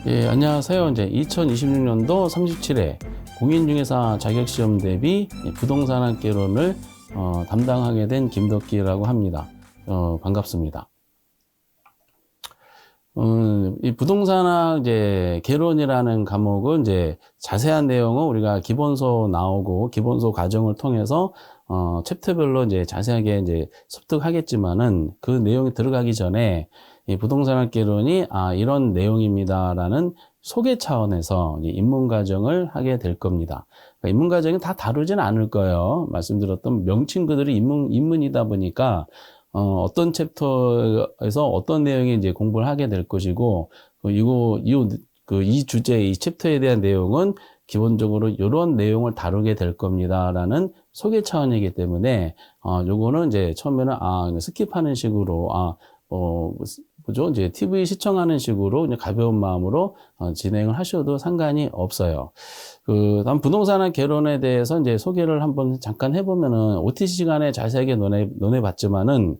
예, 안녕하세요. 이제 2026년도 37회 공인중개사 자격시험 대비 부동산학개론을 담당하게 된 김덕기라고 합니다. 반갑습니다. 이 부동산학 이제 개론이라는 과목은 이제 자세한 내용은 우리가 기본서 나오고 기본서 과정을 통해서 챕터별로 이제 자세하게 이제 습득하겠지만은 그 내용이 들어가기 전에 이 부동산학 개론이 이런 내용입니다라는 소개 차원에서 입문 과정을 하게 될 겁니다. 그러니까 입문 과정이 다 다루지는 않을 거예요. 말씀드렸던 명칭들이 입문이다 보니까 어떤 챕터에서 어떤 내용이 이제 공부를 하게 될 것이고, 이 주제, 이 챕터에 대한 내용은 기본적으로 이런 내용을 다루게 될 겁니다라는 소개 차원이기 때문에, 요거는 이제 처음에는, 스킵하는 식으로, 이제 TV 시청하는 식으로 그냥 가벼운 마음으로 진행을 하셔도 상관이 없어요. 다음 부동산학 개론에 대해서 이제 소개를 한번 잠깐 해보면은 OTC 시간에 자세하게 논해봤지만은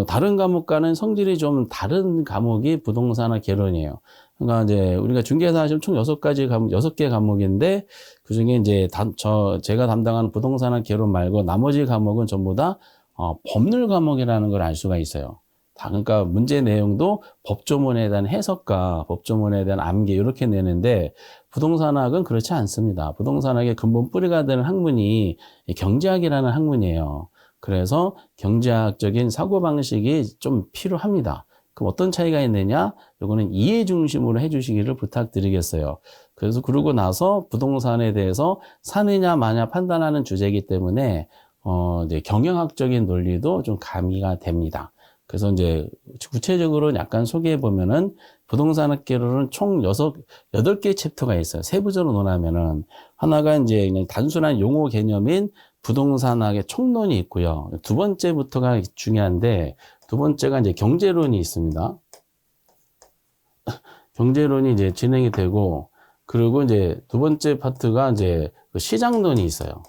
다른 과목과는 성질이 좀 다른 과목이 부동산학 개론이에요. 그러니까 이제 우리가 중개사 시험 총 6개 과목인데 그중에 이제 제가 담당하는 부동산학 개론 말고 나머지 과목은 전부 다 법률 과목이라는 걸 알 수가 있어요. 그러니까 문제 내용도 법조문에 대한 해석과 법조문에 대한 암기 이렇게 내는데 부동산학은 그렇지 않습니다. 부동산학의 근본 뿌리가 되는 학문이 경제학이라는 학문이에요. 그래서 경제학적인 사고방식이 좀 필요합니다. 그럼 어떤 차이가 있느냐? 이거는 이해 중심으로 해주시기를 부탁드리겠어요. 그래서 그러고 나서 부동산에 대해서 사느냐 마냐 판단하는 주제이기 때문에 이제 경영학적인 논리도 좀 가미가 됩니다. 그래서 이제 구체적으로 약간 소개해 보면은 부동산학 개론은 총 8개 챕터가 있어요. 세부적으로 논하면은 하나가 이제 그냥 단순한 용어 개념인 부동산학의 총론이 있고요. 두 번째부터가 중요한데 두 번째가 이제 경제론이 있습니다. 경제론이 이제 진행이 되고 그리고 이제 두 번째 파트가 이제 시장론이 있어요.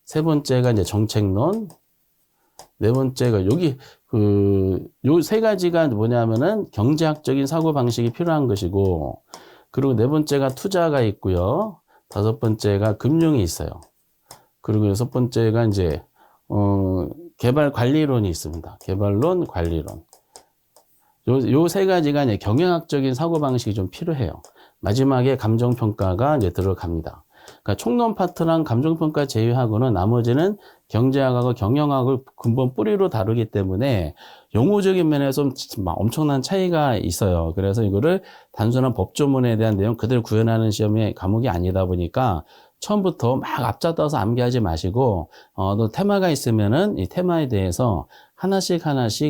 세 번째가 이제 정책론, 네 번째가 요 세 가지가 뭐냐면은 경제학적인 사고방식이 필요한 것이고, 그리고 네 번째가 투자가 있고요. 다섯 번째가 금융이 있어요. 그리고 여섯 번째가 이제, 개발 관리론이 있습니다. 개발론, 관리론. 요 세 가지가 이제 경영학적인 사고방식이 좀 필요해요. 마지막에 감정평가가 이제 들어갑니다. 그러니까 총론 파트랑 감정평가 제외하고는 나머지는 경제학하고 경영학을 근본 뿌리로 다루기 때문에 용어적인 면에서 엄청난 차이가 있어요. 그래서 이거를 단순한 법조문에 대한 내용 그대로 구현하는 시험의 과목이 아니다 보니까 처음부터 막 앞잡아서 암기하지 마시고 또 테마가 있으면은 이 테마에 대해서 하나씩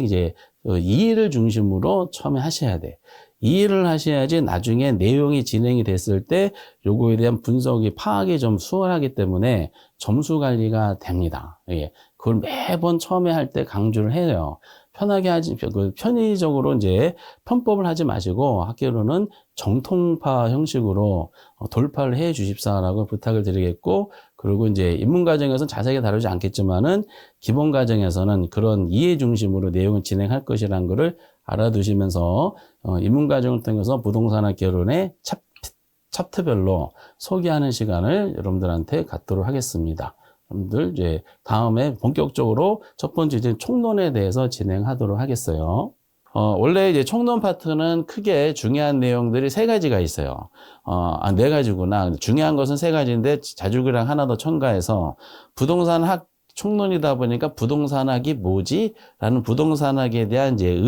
이제 이해를 중심으로 처음에 하셔야 돼. 이해를 하셔야지 나중에 내용이 진행이 됐을 때 요거에 대한 분석이 파악이 좀 수월하기 때문에 점수 관리가 됩니다. 예. 그걸 매번 처음에 할 때 강조를 해요. 편의적으로 이제 편법을 하지 마시고 학교로는 정통파 형식으로 돌파를 해 주십사라고 부탁을 드리겠고, 그리고 이제 입문 과정에서는 자세하게 다루지 않겠지만은 기본 과정에서는 그런 이해 중심으로 내용을 진행할 것이라는 것을 알아두시면서 입문 과정을 통해서 부동산학 개론의 챕터별로 소개하는 시간을 여러분들한테 갖도록 하겠습니다. 여러분들 이제 다음에 본격적으로 첫 번째 이제 총론에 대해서 진행하도록 하겠어요. 원래 이제 총론 파트는 크게 중요한 내용들이 세 가지가 있어요. 네 가지구나. 중요한 것은 세 가지인데 자주기랑 하나 더 첨가해서 부동산학 총론이다 보니까 부동산학이 뭐지? 라는 부동산학에 대한 이제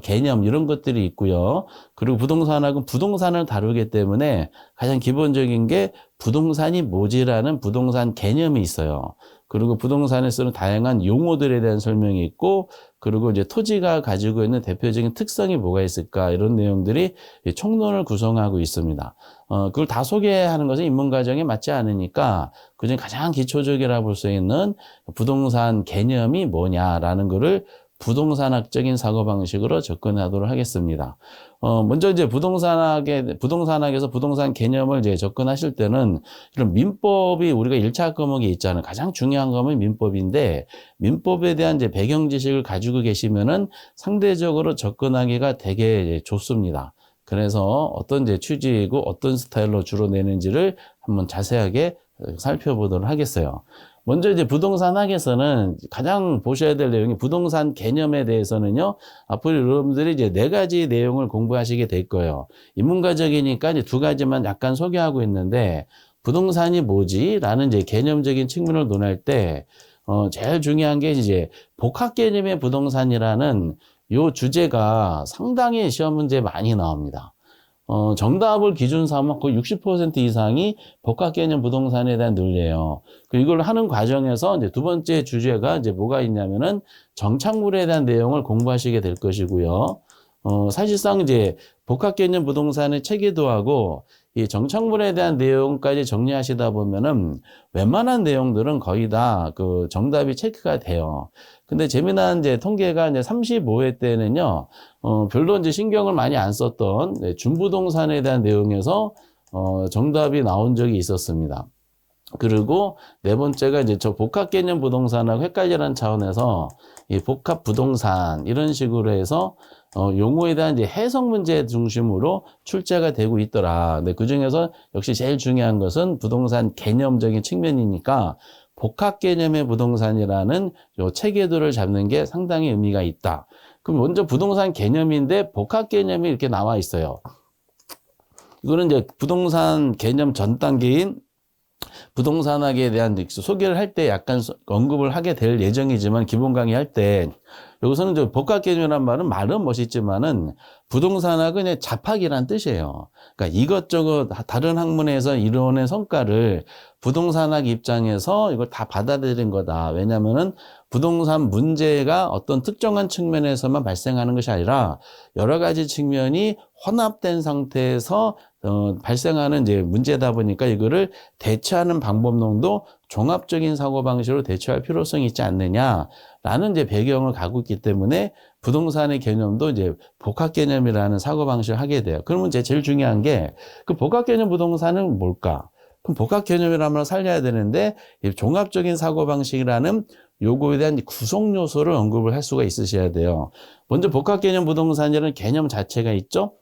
개념 이런 것들이 있고요. 그리고 부동산학은 부동산을 다루기 때문에 가장 기본적인 게 부동산이 뭐지라는 부동산 개념이 있어요. 그리고 부동산에 쓰는 다양한 용어들에 대한 설명이 있고, 그리고 이제 토지가 가지고 있는 대표적인 특성이 뭐가 있을까, 이런 내용들이 총론을 구성하고 있습니다. 그걸 다 소개하는 것은 입문 과정에 맞지 않으니까, 그중에 가장 기초적이라 볼 수 있는 부동산 개념이 뭐냐라는 거를 부동산학적인 사고방식으로 접근하도록 하겠습니다. 먼저 이제 부동산학에서 부동산 개념을 이제 접근하실 때는 이런 민법이 우리가 1차 과목에 있잖아요. 가장 중요한 과목이 민법인데, 민법에 대한 이제 배경 지식을 가지고 계시면은 상대적으로 접근하기가 되게 좋습니다. 그래서 어떤 이제 취지이고 어떤 스타일로 주로 내는지를 한번 자세하게 살펴보도록 하겠어요. 먼저 이제 부동산 학에서는 가장 보셔야 될 내용이 부동산 개념에 대해서는요, 앞으로 여러분들이 이제 4가지 내용을 공부하시게 될 거예요. 인문과정이니까 이제 2가지만 약간 소개하고 있는데, 부동산이 뭐지? 라는 이제 개념적인 측면을 논할 때, 제일 중요한 게 이제 복합 개념의 부동산이라는 요 주제가 상당히 시험 문제에 많이 나옵니다. 정답을 기준 삼아 거의 60% 이상이 복합 개념 부동산에 대한 논리예요. 이걸 하는 과정에서 이제 2번째 주제가 이제 뭐가 있냐면은 정착물에 대한 내용을 공부하시게 될 것이고요. 사실상 이제 복합 개념 부동산의 체계도하고 이 정착물에 대한 내용까지 정리하시다 보면은 웬만한 내용들은 거의 다 그 정답이 체크가 돼요. 근데 재미난 이제 통계가 이제 35회 때는요, 별로 이제 신경을 많이 안 썼던 준부동산에 대한 내용에서 정답이 나온 적이 있었습니다. 그리고 4번째가 이제 저 복합 개념 부동산하고 헷갈리라는 차원에서 이 복합 부동산 이런 식으로 해서 용어에 대한 이제 해석 문제 중심으로 출제가 되고 있더라. 근데 그 중에서 역시 제일 중요한 것은 부동산 개념적인 측면이니까 복합 개념의 부동산이라는 요 체계도를 잡는 게 상당히 의미가 있다. 그럼 먼저 부동산 개념인데 복합 개념이 이렇게 나와 있어요. 이거는 이제 부동산 개념 전 단계인 부동산학에 대한 소개를 할 때 약간 언급을 하게 될 예정이지만 기본 강의할 때 여기서는 저 복합 개념이란 말은 멋있지만은 부동산학은 그냥 잡학이란 뜻이에요. 그러니까 이것저것 다른 학문에서 이루어낸 성과를 부동산학 입장에서 이걸 다 받아들인 거다. 왜냐면은 부동산 문제가 어떤 특정한 측면에서만 발생하는 것이 아니라 여러 가지 측면이 혼합된 상태에서 발생하는 이제 문제다 보니까 이거를 대처하는 방법론도 종합적인 사고방식으로 대처할 필요성이 있지 않느냐라는 이제 배경을 갖고 있기 때문에 부동산의 개념도 이제 복합 개념이라는 사고방식을 하게 돼요. 그러면 이제 제일 중요한 게 그 복합 개념 부동산은 뭘까? 그럼 복합 개념이라면 살려야 되는데 이 종합적인 사고방식이라는 요거에 대한 구성 요소를 언급을 할 수가 있으셔야 돼요. 먼저 복합 개념 부동산이라는 개념 자체가 있죠?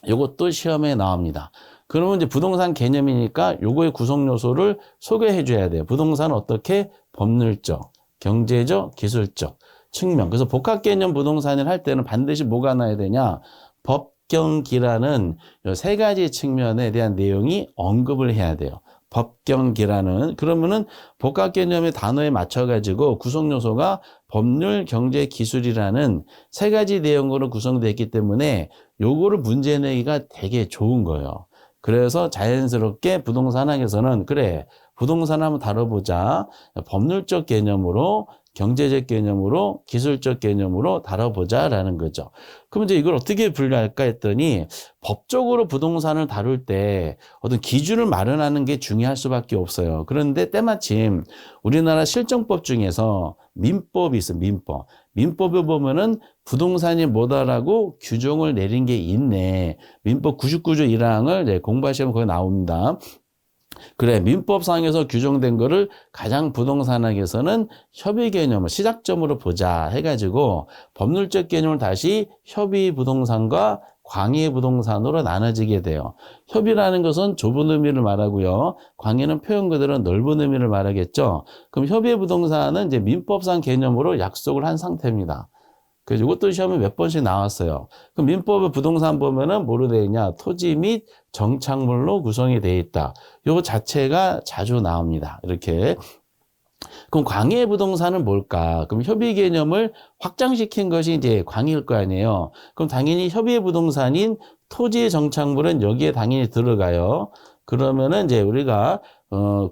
요것도 시험에 나옵니다. 그러면 이제 부동산 개념이니까 요거의 구성 요소를 소개해 줘야 돼요. 부동산은 어떻게 법률적, 경제적, 기술적 측면. 그래서 복합 개념 부동산을 할 때는 반드시 뭐가 나야 되냐? 법경기라는 요 3가지 측면에 대한 내용이 언급을 해야 돼요. 법경기라는 그러면은 복합 개념의 단어에 맞춰 가지고 구성 요소가 법률, 경제, 기술이라는 3가지 내용으로 구성되어 있기 때문에 요거를 문제 내기가 되게 좋은 거예요. 그래서 자연스럽게 부동산학에서는 그래 부동산 한번 다뤄보자. 법률적 개념으로 경제적 개념으로 기술적 개념으로 다뤄보자라는 거죠. 그럼 이제 이걸 어떻게 분류할까 했더니 법적으로 부동산을 다룰 때 어떤 기준을 마련하는 게 중요할 수밖에 없어요. 그런데 때마침 우리나라 실정법 중에서 민법이 있어요. 민법. 민법에 보면은 부동산이 뭐다라고 규정을 내린 게 있네. 민법 99조 1항을 공부하시면 거기 나옵니다. 그래, 민법상에서 규정된 거를 가장 부동산학에서는 협의 개념을 시작점으로 보자 해가지고 법률적 개념을 다시 협의 부동산과 광의 부동산으로 나눠지게 돼요. 협의라는 것은 좁은 의미를 말하고요. 광의는 표현 그대로 넓은 의미를 말하겠죠. 그럼 협의 부동산은 이제 민법상 개념으로 약속을 한 상태입니다. 그래서 이것도 시험에 몇 번씩 나왔어요. 그럼 민법의 부동산 보면은 뭐로 되어 있냐? 토지 및 정착물로 구성이 되어 있다. 이거 자체가 자주 나옵니다. 이렇게. 그럼 광의 부동산은 뭘까? 그럼 협의 개념을 확장시킨 것이 이제 광의일 거 아니에요. 그럼 당연히 협의 부동산인 토지 정착물은 여기에 당연히 들어가요. 그러면은 이제 우리가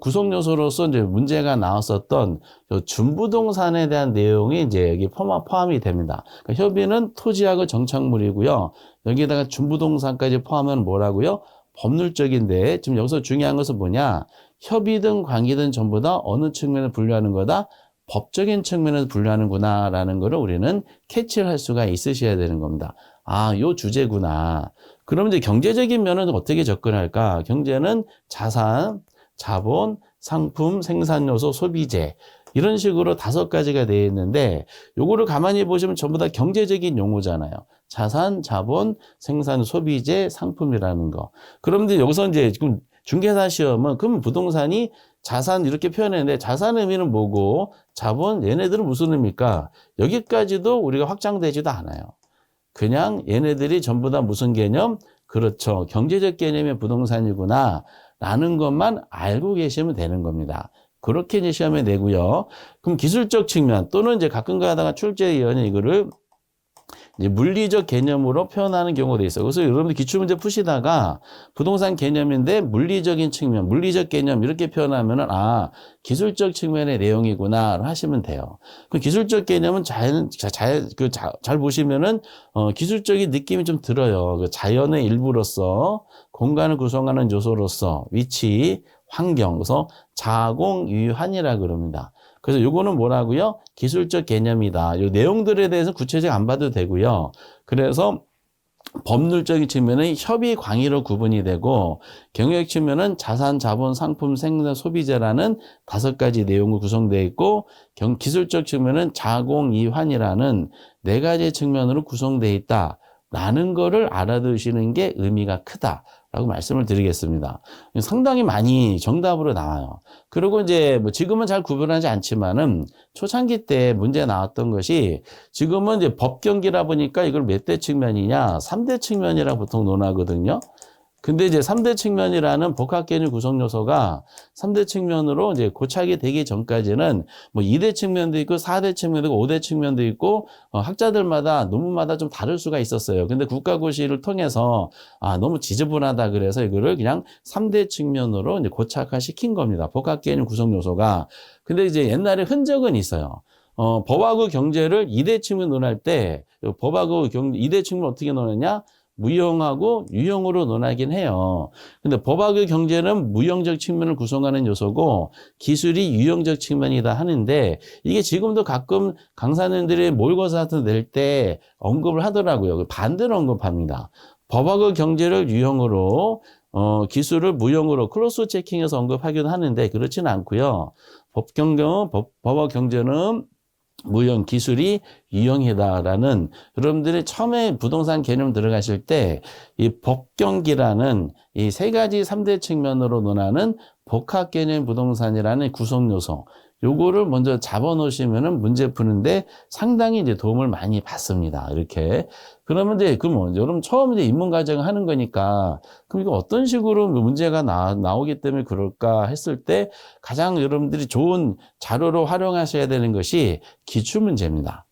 구성 요소로서 이제 문제가 나왔었던 준부동산에 대한 내용이 이제 여기 포함이 됩니다. 그러니까 협의는 토지하고 정착물이고요. 여기다가 준부동산까지 포함하면 뭐라고요? 법률적인데 지금 여기서 중요한 것은 뭐냐? 협의든 광의든 전부 다 어느 측면을 분류하는 거다? 법적인 측면에서 분류하는구나라는 거를 우리는 캐치를 할 수가 있으셔야 되는 겁니다. 아, 요 주제구나. 그럼 이제 경제적인 면은 어떻게 접근할까? 경제는 자산, 자본, 상품, 생산 요소, 소비재. 이런 식으로 5가지가 되어 있는데 요거를 가만히 보시면 전부 다 경제적인 용어잖아요. 자산, 자본, 생산, 소비재, 상품이라는 거. 그런데 여기서 이제 지금 중개사 시험은 그럼 부동산이 자산 이렇게 표현했는데 자산 의미는 뭐고 자본 얘네들은 무슨 의미입니까? 여기까지도 우리가 확장되지도 않아요. 그냥 얘네들이 전부 다 무슨 개념? 그렇죠. 경제적 개념의 부동산이구나 라는 것만 알고 계시면 되는 겁니다. 그렇게 이제 시험에 내고요. 그럼 기술적 측면 또는 이제 가끔 가다가 출제위원이 이거를 이제 물리적 개념으로 표현하는 경우도 있어요. 그래서 여러분들 기출문제 푸시다가 부동산 개념인데 물리적인 측면, 물리적 개념 이렇게 표현하면은 아, 기술적 측면의 내용이구나 하시면 돼요. 그 기술적 개념은 잘 보시면은 기술적인 느낌이 좀 들어요. 그 자연의 일부로서 공간을 구성하는 요소로서 위치, 환경, 그래서 자공유한이라 그럽니다. 그래서 요거는 뭐라고요? 기술적 개념이다. 요 내용들에 대해서 구체적으로 안 봐도 되고요. 그래서 법률적인 측면은 협의 광의로 구분이 되고 경영 측면은 자산, 자본, 상품, 생산, 소비재라는 5가지 내용으로 구성되어 있고 기술적 측면은 자공이환이라는 4가지 측면으로 구성되어 있다라는 거를 알아두시는 게 의미가 크다라고 말씀을 드리겠습니다. 상당히 많이 정답으로 나와요. 그리고 이제 뭐 지금은 잘 구분하지 않지만은 초창기 때 문제 나왔던 것이 지금은 이제 법경기라 보니까 이걸 몇 대 측면이냐? 3대 측면이라 보통 논하거든요. 근데 이제 3대 측면이라는 복합개념 구성 요소가 3대 측면으로 이제 고착이 되기 전까지는 뭐 2대 측면도 있고 4대 측면도 있고 5대 측면도 있고 학자들마다 논문마다 좀 다를 수가 있었어요. 근데 국가고시를 통해서 아, 너무 지저분하다 그래서 이거를 그냥 3대 측면으로 이제 고착화 시킨 겁니다. 복합개념 구성 요소가. 근데 이제 옛날에 흔적은 있어요. 법하고 경제를 2대 측면 논할 때 법하고 2대 측면 어떻게 논하냐? 무형하고 유형으로 논하긴 해요. 근데 법학의 경제는 무형적 측면을 구성하는 요소고 기술이 유형적 측면이다 하는데 이게 지금도 가끔 강사님들이 모의고사 같은 거 낼 때 언급을 하더라고요. 반대로 언급합니다. 법학의 경제를 유형으로 기술을 무형으로 크로스 체킹해서 언급하기도 하는데 그렇지는 않고요. 법학 경제는 무형 기술이 유형이다라는 여러분들이 처음에 부동산 개념 들어가실 때 이 법경기라는 이 3가지 3대 측면으로 논하는 복합 개념 부동산이라는 구성 요소 요거를 먼저 잡아 놓으시면은 문제 푸는데 상당히 이제 도움을 많이 받습니다. 이렇게. 그러면 이제 그럼 여러분 처음 이제 입문 과정 하는 거니까 그럼 이거 어떤 식으로 문제가 나오기 때문에 그럴까 했을 때 가장 여러분들이 좋은 자료로 활용하셔야 되는 것이 기출문제입니다.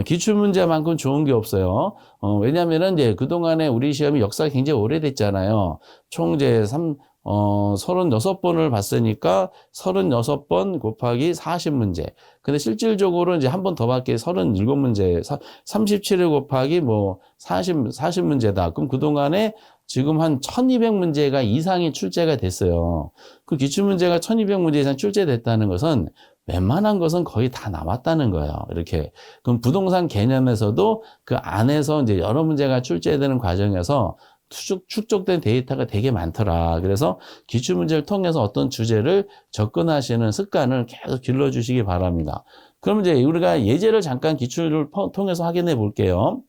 기출문제만큼 좋은 게 없어요. 왜냐면은 이제 그동안에 우리 시험이 역사가 굉장히 오래됐잖아요. 총 이제 36번을 봤으니까 36번 곱하기 40문제. 근데 실질적으로 이제 한 번 더 받게 37문제, 37을 곱하기 뭐 40문제다. 그럼 그동안에 지금 한 1200문제가 이상이 출제가 됐어요. 그 기출문제가 1200문제 이상 출제됐다는 것은 웬만한 것은 거의 다 나왔다는 거예요. 이렇게. 그럼 부동산 개념에서도 그 안에서 이제 여러 문제가 출제되는 과정에서 축적된 데이터가 되게 많더라. 그래서 기출문제를 통해서 어떤 주제를 접근하시는 습관을 계속 길러주시기 바랍니다. 그럼 이제 우리가 예제를 잠깐 기출을 통해서 확인해 볼게요.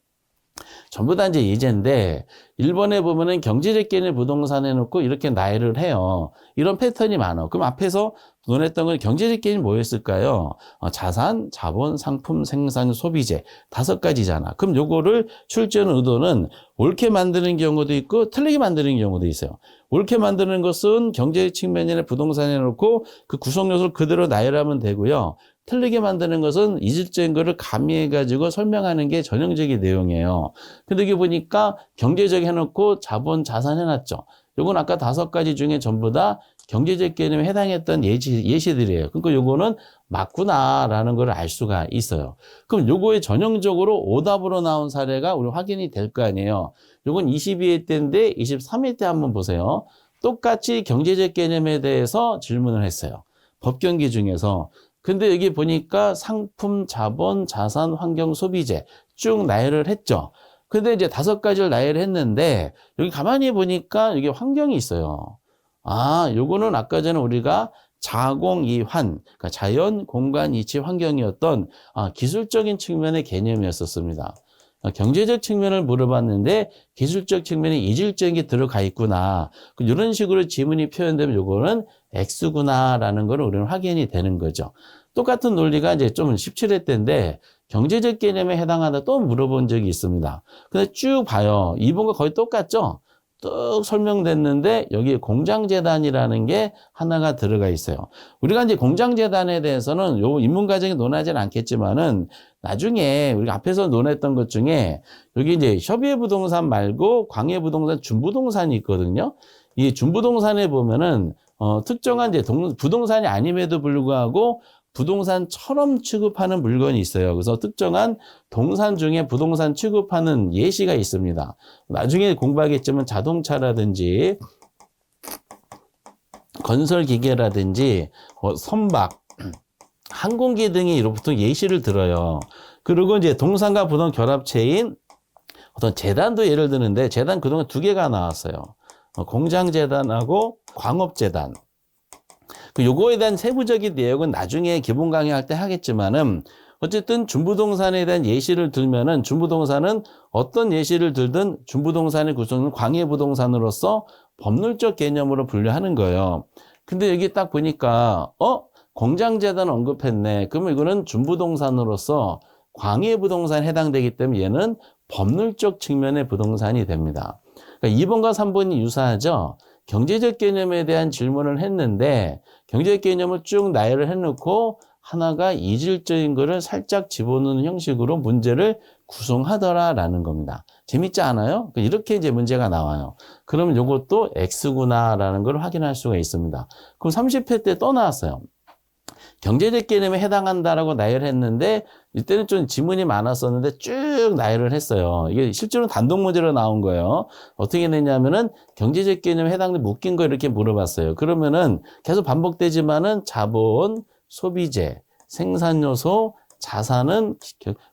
전부 다 이제 예제인데 1번에 보면은 경제적 개념 부동산 해놓고 이렇게 나열을 해요. 이런 패턴이 많아. 그럼 앞에서 논했던 건 경제적 개념이 뭐였을까요? 자산, 자본, 상품, 생산, 소비재 5가지잖아. 그럼 요거를 출제하는 의도는 옳게 만드는 경우도 있고 틀리게 만드는 경우도 있어요. 옳게 만드는 것은 경제적 측면이나 부동산에 놓고 그 구성 요소를 그대로 나열하면 되고요. 틀리게 만드는 것은 이질적인 거를 가미해가지고 설명하는 게 전형적인 내용이에요. 근데 여기 보니까 경제적 해놓고 자본, 자산 해놨죠. 요건 아까 5가지 중에 전부 다 경제적 개념에 해당했던 예시들이에요. 그러니까 요거는 맞구나라는 걸 알 수가 있어요. 그럼 요거에 전형적으로 오답으로 나온 사례가 우리 확인이 될 거 아니에요. 요건 22회 때인데 23회 때 한번 보세요. 똑같이 경제적 개념에 대해서 질문을 했어요. 법경기 중에서. 근데 여기 보니까 상품, 자본, 자산, 환경, 소비재 쭉 나열을 했죠. 근데 이제 5가지를 나열을 했는데 여기 가만히 보니까 여기 환경이 있어요. 아, 요거는 아까 전에 우리가 자공이환, 그러니까 자연, 공간, 이치, 환경이었던 기술적인 측면의 개념이었었습니다. 경제적 측면을 물어봤는데 기술적 측면에 이질적인 게 들어가 있구나. 이런 식으로 지문이 표현되면 요거는 X구나라는 걸 우리는 확인이 되는 거죠. 똑같은 논리가 이제 좀 17회 때인데 경제적 개념에 해당하다 또 물어본 적이 있습니다. 근데 쭉 봐요. 이번과 거의 똑같죠? 쭉 설명됐는데 여기 공장재단이라는 게 하나가 들어가 있어요. 우리가 이제 공장재단에 대해서는 요 인문과정에 논하지는 않겠지만은 나중에 우리가 앞에서 논했던 것 중에 여기 이제 협의부동산 말고 광해부동산, 준부동산이 있거든요. 이 준부동산에 보면은 특정한 이제 부동산이 아님에도 불구하고 부동산처럼 취급하는 물건이 있어요. 그래서 특정한 동산 중에 부동산 취급하는 예시가 있습니다. 나중에 공부하겠지만 자동차라든지 건설기계라든지 선박, 항공기 등이 보통 예시를 들어요. 그리고 이제 동산과 부동 결합체인 어떤 재단도 예를 드는데 재단 그동안 두 개가 나왔어요. 공장재단하고 광업재단. 요거에 대한 세부적인 내용은 나중에 기본 강의할 때 하겠지만은 어쨌든 준부동산에 대한 예시를 들면은 준부동산은 어떤 예시를 들든 준부동산의 구성은 광해부동산으로서 법률적 개념으로 분류하는 거예요. 근데 여기 딱 보니까 공장재단 언급했네. 그러면 이거는 준부동산으로서 광해부동산에 해당되기 때문에 얘는 법률적 측면의 부동산이 됩니다. 그러니까 2번과 3번이 유사하죠. 경제적 개념에 대한 질문을 했는데 경제적 개념을 쭉 나열을 해놓고 하나가 이질적인 거를 살짝 집어넣는 형식으로 문제를 구성하더라라는 겁니다. 재밌지 않아요? 이렇게 이제 문제가 나와요. 그러면 이것도 X구나라는 걸 확인할 수가 있습니다. 그럼 30회 때 또 나왔어요. 경제적 개념에 해당한다라고 나열했는데 이때는 좀 지문이 많았었는데 쭉 나열을 했어요. 이게 실제로 단독 문제로 나온 거예요. 어떻게 냈냐면은 경제적 개념에 해당돼 묶인 거 이렇게 물어봤어요. 그러면은 계속 반복되지만은 자본, 소비재, 생산요소, 자산은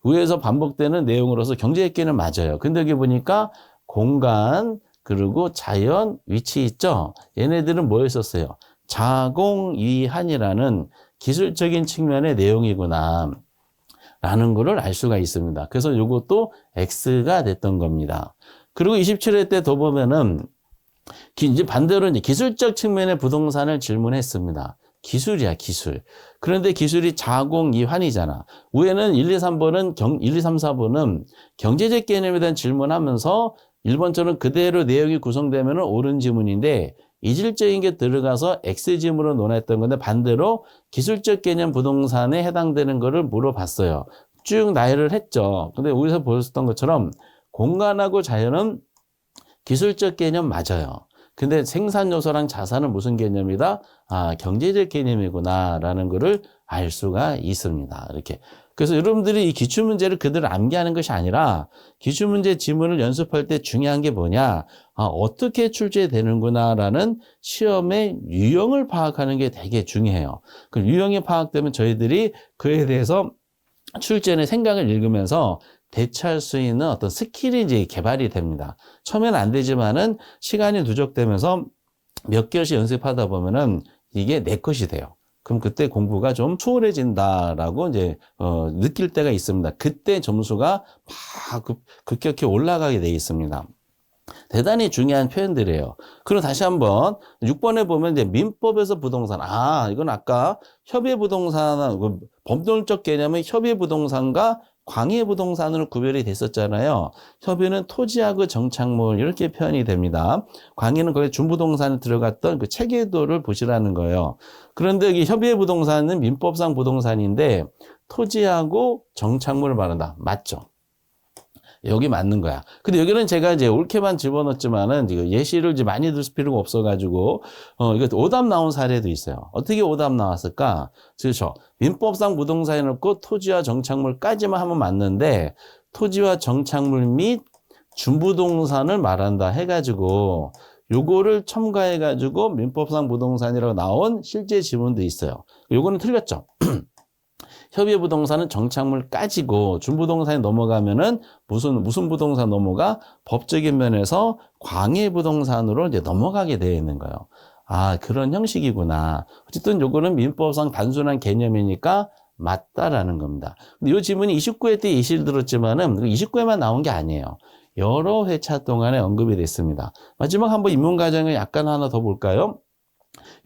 위에서 반복되는 내용으로서 경제적 개념 맞아요. 근데 여기 보니까 공간 그리고 자연, 위치 있죠. 얘네들은 뭐였었어요? 자공위한이라는 기술적인 측면의 내용이구나 라는 것을 알 수가 있습니다. 그래서 이것도 X가 됐던 겁니다. 그리고 27회 때 더 보면은 이제 반대로 이제 기술적 측면의 부동산을 질문했습니다. 기술이야, 기술. 그런데 기술이 자공이환이잖아. 위에는 1, 2, 3번은 1, 2, 3, 4번은 경제적 개념에 대한 질문하면서 1번처럼 그대로 내용이 구성되면 옳은 지문인데 이질적인 게 들어가서 X지문으로 논했던 건데 반대로 기술적 개념 부동산에 해당되는 거를 물어봤어요. 쭉 나열을 했죠. 근데 여기서 보였던 것처럼 공간하고 자연은 기술적 개념 맞아요. 근데 생산 요소랑 자산은 무슨 개념이다? 경제적 개념이구나라는 거를 알 수가 있습니다. 이렇게. 그래서 여러분들이 이 기출문제를 그대로 암기하는 것이 아니라 기출문제 지문을 연습할 때 중요한 게 뭐냐? 어떻게 출제되는구나라는 시험의 유형을 파악하는 게 되게 중요해요. 그 유형이 파악되면 저희들이 그에 대해서 출제의 생각을 읽으면서 대처할 수 있는 어떤 스킬이 이제 개발이 됩니다. 처음에는 안 되지만은 시간이 누적되면서 몇 개월씩 연습하다 보면은 이게 내 것이 돼요. 그럼 그때 공부가 좀 수월해진다라고 이제 느낄 때가 있습니다. 그때 점수가 막 급격히 올라가게 돼 있습니다. 대단히 중요한 표현들이에요. 그리고 다시 한번 6번에 보면 이제 민법에서 부동산. 이건 아까 협의부동산, 법률적 개념의 협의부동산과 광해부동산으로 구별이 됐었잖아요. 협의는 토지하고 정착물 이렇게 표현이 됩니다. 광해는 거기 준부동산에 들어갔던 그 체계도를 보시라는 거예요. 그런데 여기 협의부동산은 민법상 부동산인데 토지하고 정착물을 말한다. 맞죠? 여기 맞는 거야. 근데 여기는 제가 이제 옳게만 집어넣었지만은 예시를 이제 많이 들 필요가 없어가지고 이거 오답 나온 사례도 있어요. 어떻게 오답 나왔을까? 그렇죠. 민법상 부동산에 넣고 토지와 정착물까지만 하면 맞는데 토지와 정착물 및 준부동산을 말한다 해가지고 요거를 첨가해가지고 민법상 부동산이라고 나온 실제 지문도 있어요. 요거는 틀렸죠. 협의부동산은 정착물까지고 준부동산에 넘어가면은 무슨 부동산 넘어가 법적인 면에서 광해부동산으로 이제 넘어가게 되어 있는 거예요. 아, 그런 형식이구나. 어쨌든 요거는 민법상 단순한 개념이니까 맞다라는 겁니다. 근데 이 지문이 29회 때 예시를 들었지만은 29회만 나온 게 아니에요. 여러 회차 동안에 언급이 됐습니다. 마지막 한번 인문과정을 약간 하나 더 볼까요?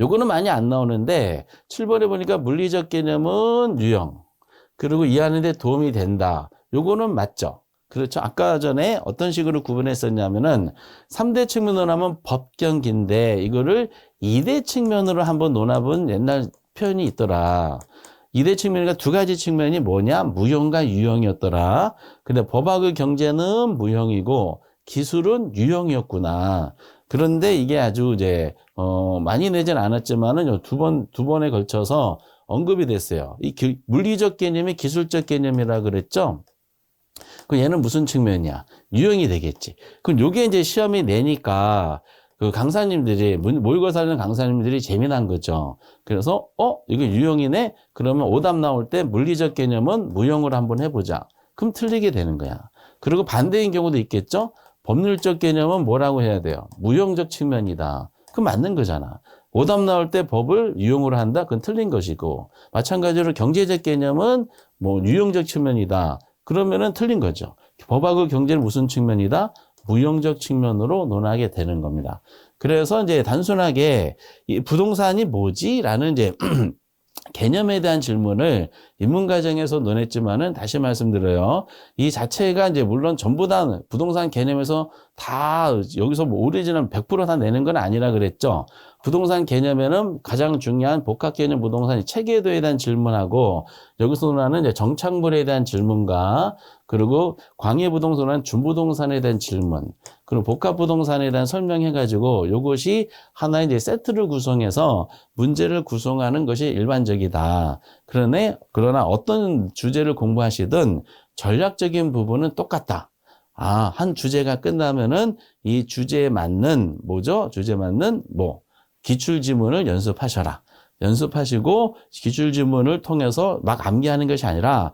요거는 많이 안 나오는데 7번에 보니까 물리적 개념은 유형. 그리고 이해하는 데 도움이 된다. 요거는 맞죠? 그렇죠. 아까 전에 어떤 식으로 구분했었냐면은 3대 측면으로 하면 법경기인데 이거를 2대 측면으로 한번 논해본 옛날 표현이 있더라. 2대 측면이니까 두 가지 측면이 뭐냐? 무형과 유형이었더라. 근데 법학의 경제는 무형이고 기술은 유형이었구나. 그런데 이게 아주 이제 많이 내진 않았지만은 두 번에 걸쳐서 언급이 됐어요. 이 물리적 개념이 기술적 개념이라 그랬죠. 그 얘는 무슨 측면이야? 유형이 되겠지. 그럼 요게 이제 시험이 내니까 그 강사님들이 모의고사 하는 강사님들이 재미난 거죠. 그래서 이거 유형이네. 그러면 오답 나올 때 물리적 개념은 무형으로 한번 해보자. 그럼 틀리게 되는 거야. 그리고 반대인 경우도 있겠죠. 법률적 개념은 뭐라고 해야 돼요? 무형적 측면이다. 그럼 맞는 거잖아. 오답 나올 때 법을 유형으로 한다? 그건 틀린 것이고, 마찬가지로 경제적 개념은 뭐 유형적 측면이다. 그러면은 틀린 거죠. 법하고 경제는 무슨 측면이다? 무형적 측면으로 논하게 되는 겁니다. 그래서 이제 단순하게 이 부동산이 뭐지? 라는 이제 개념에 대한 질문을 인문과정에서 논했지만은 다시 말씀드려요. 이 자체가 이제 물론 전부 다 부동산 개념에서 다 여기서 뭐 오리지널 100% 다 내는 건 아니라 그랬죠. 부동산 개념에는 가장 중요한 복합 개념 부동산 체계도에 대한 질문하고 여기서 논하는 이제 정착물에 대한 질문과 그리고 광해부동산은 준부동산에 대한 질문 그리고 복합부동산에 대한 설명해가지고 이것이 하나의 이제 세트를 구성해서 문제를 구성하는 것이 일반적이다. 그러나 어떤 주제를 공부하시든 전략적인 부분은 똑같다. 아, 한 주제가 끝나면은 이 주제에 맞는 뭐죠? 주제에 맞는 기출지문을 연습하셔라. 연습하시고 기출지문을 통해서 막 암기하는 것이 아니라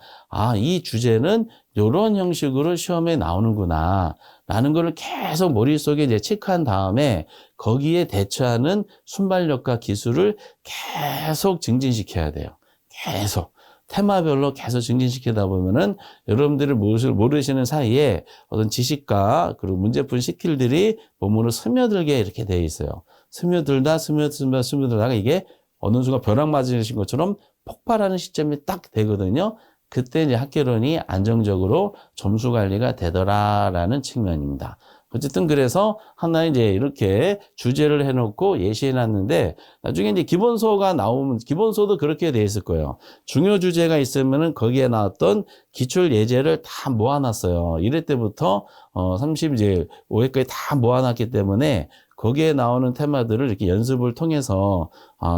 이 주제는 이런 형식으로 시험에 나오는구나 라는 거를 계속 머릿속에 이제 체크한 다음에 거기에 대처하는 순발력과 기술을 계속 증진시켜야 돼요. 계속. 테마별로 계속 증진시키다 보면은 여러분들이 모르시는 사이에 어떤 지식과 그리고 문제풀이 스킬들이 몸으로 스며들게 이렇게 되어 있어요. 스며들다가 이게 어느 순간 벼락 맞으신 것처럼 폭발하는 시점이 딱 되거든요. 그때 이제 학계론이 안정적으로 점수 관리가 되더라라는 측면입니다. 어쨌든 그래서 하나 이제 이렇게 주제를 해놓고 예시해놨는데 나중에 이제 기본소가 나오면 기본소도 그렇게 돼 있을 거예요. 중요 주제가 있으면은 거기에 나왔던 기출 예제를 다 모아놨어요. 1회 때부터 35회까지 다 모아놨기 때문에 거기에 나오는 테마들을 이렇게 연습을 통해서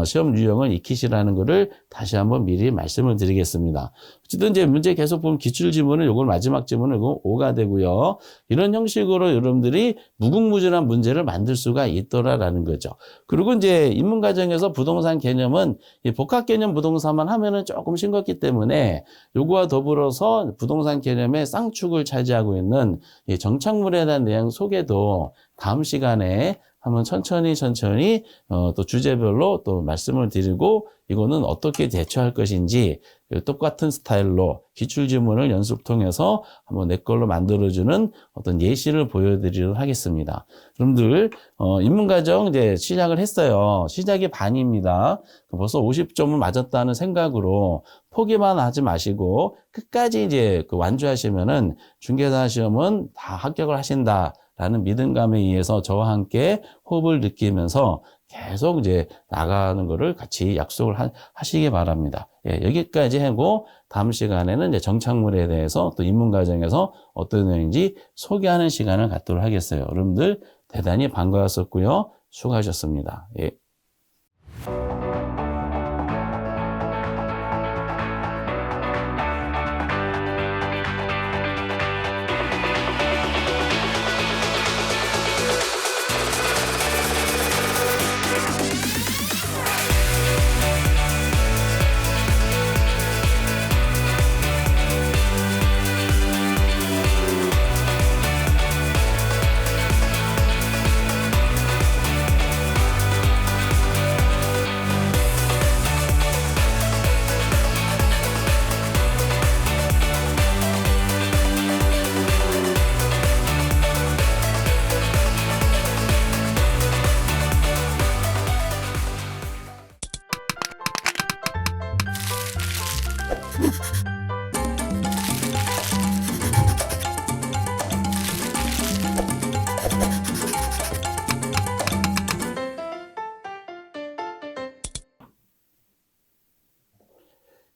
시험 유형을 익히시라는 것을 다시 한번 미리 말씀을 드리겠습니다. 어쨌든 이제 문제 계속 보면 기출 지문은 요걸 마지막 지문은 이거 5가 되고요. 이런 형식으로 여러분들이 무궁무진한 문제를 만들 수가 있더라라는 거죠. 그리고 이제 인문과정에서 부동산 개념은 이 복합 개념 부동산만 하면은 조금 싱겁기 때문에 요거와 더불어서 부동산 개념의 쌍축을 차지하고 있는 이 정착물에 대한 내용 소개도 다음 시간에 한번 천천히 또 주제별로 또 말씀을 드리고 이거는 어떻게 대처할 것인지 똑같은 스타일로 기출지문을 연습 통해서 한번 내 걸로 만들어주는 어떤 예시를 보여드리도록 하겠습니다. 여러분들 인문과정 이제 시작을 했어요. 시작이 반입니다. 벌써 50점을 맞았다는 생각으로 포기만 하지 마시고 끝까지 이제 완주하시면은 중개사 시험은 다 합격을 하신다. 라는 믿음감에 의해서 저와 함께 호흡을 느끼면서 계속 이제 나가는 거를 같이 약속을 하시기 바랍니다. 예, 여기까지 하고 다음 시간에는 이제 정착물에 대해서 또 인문과정에서 어떤 내용인지 소개하는 시간을 갖도록 하겠어요. 여러분들 대단히 반가웠었고요. 수고하셨습니다. 예.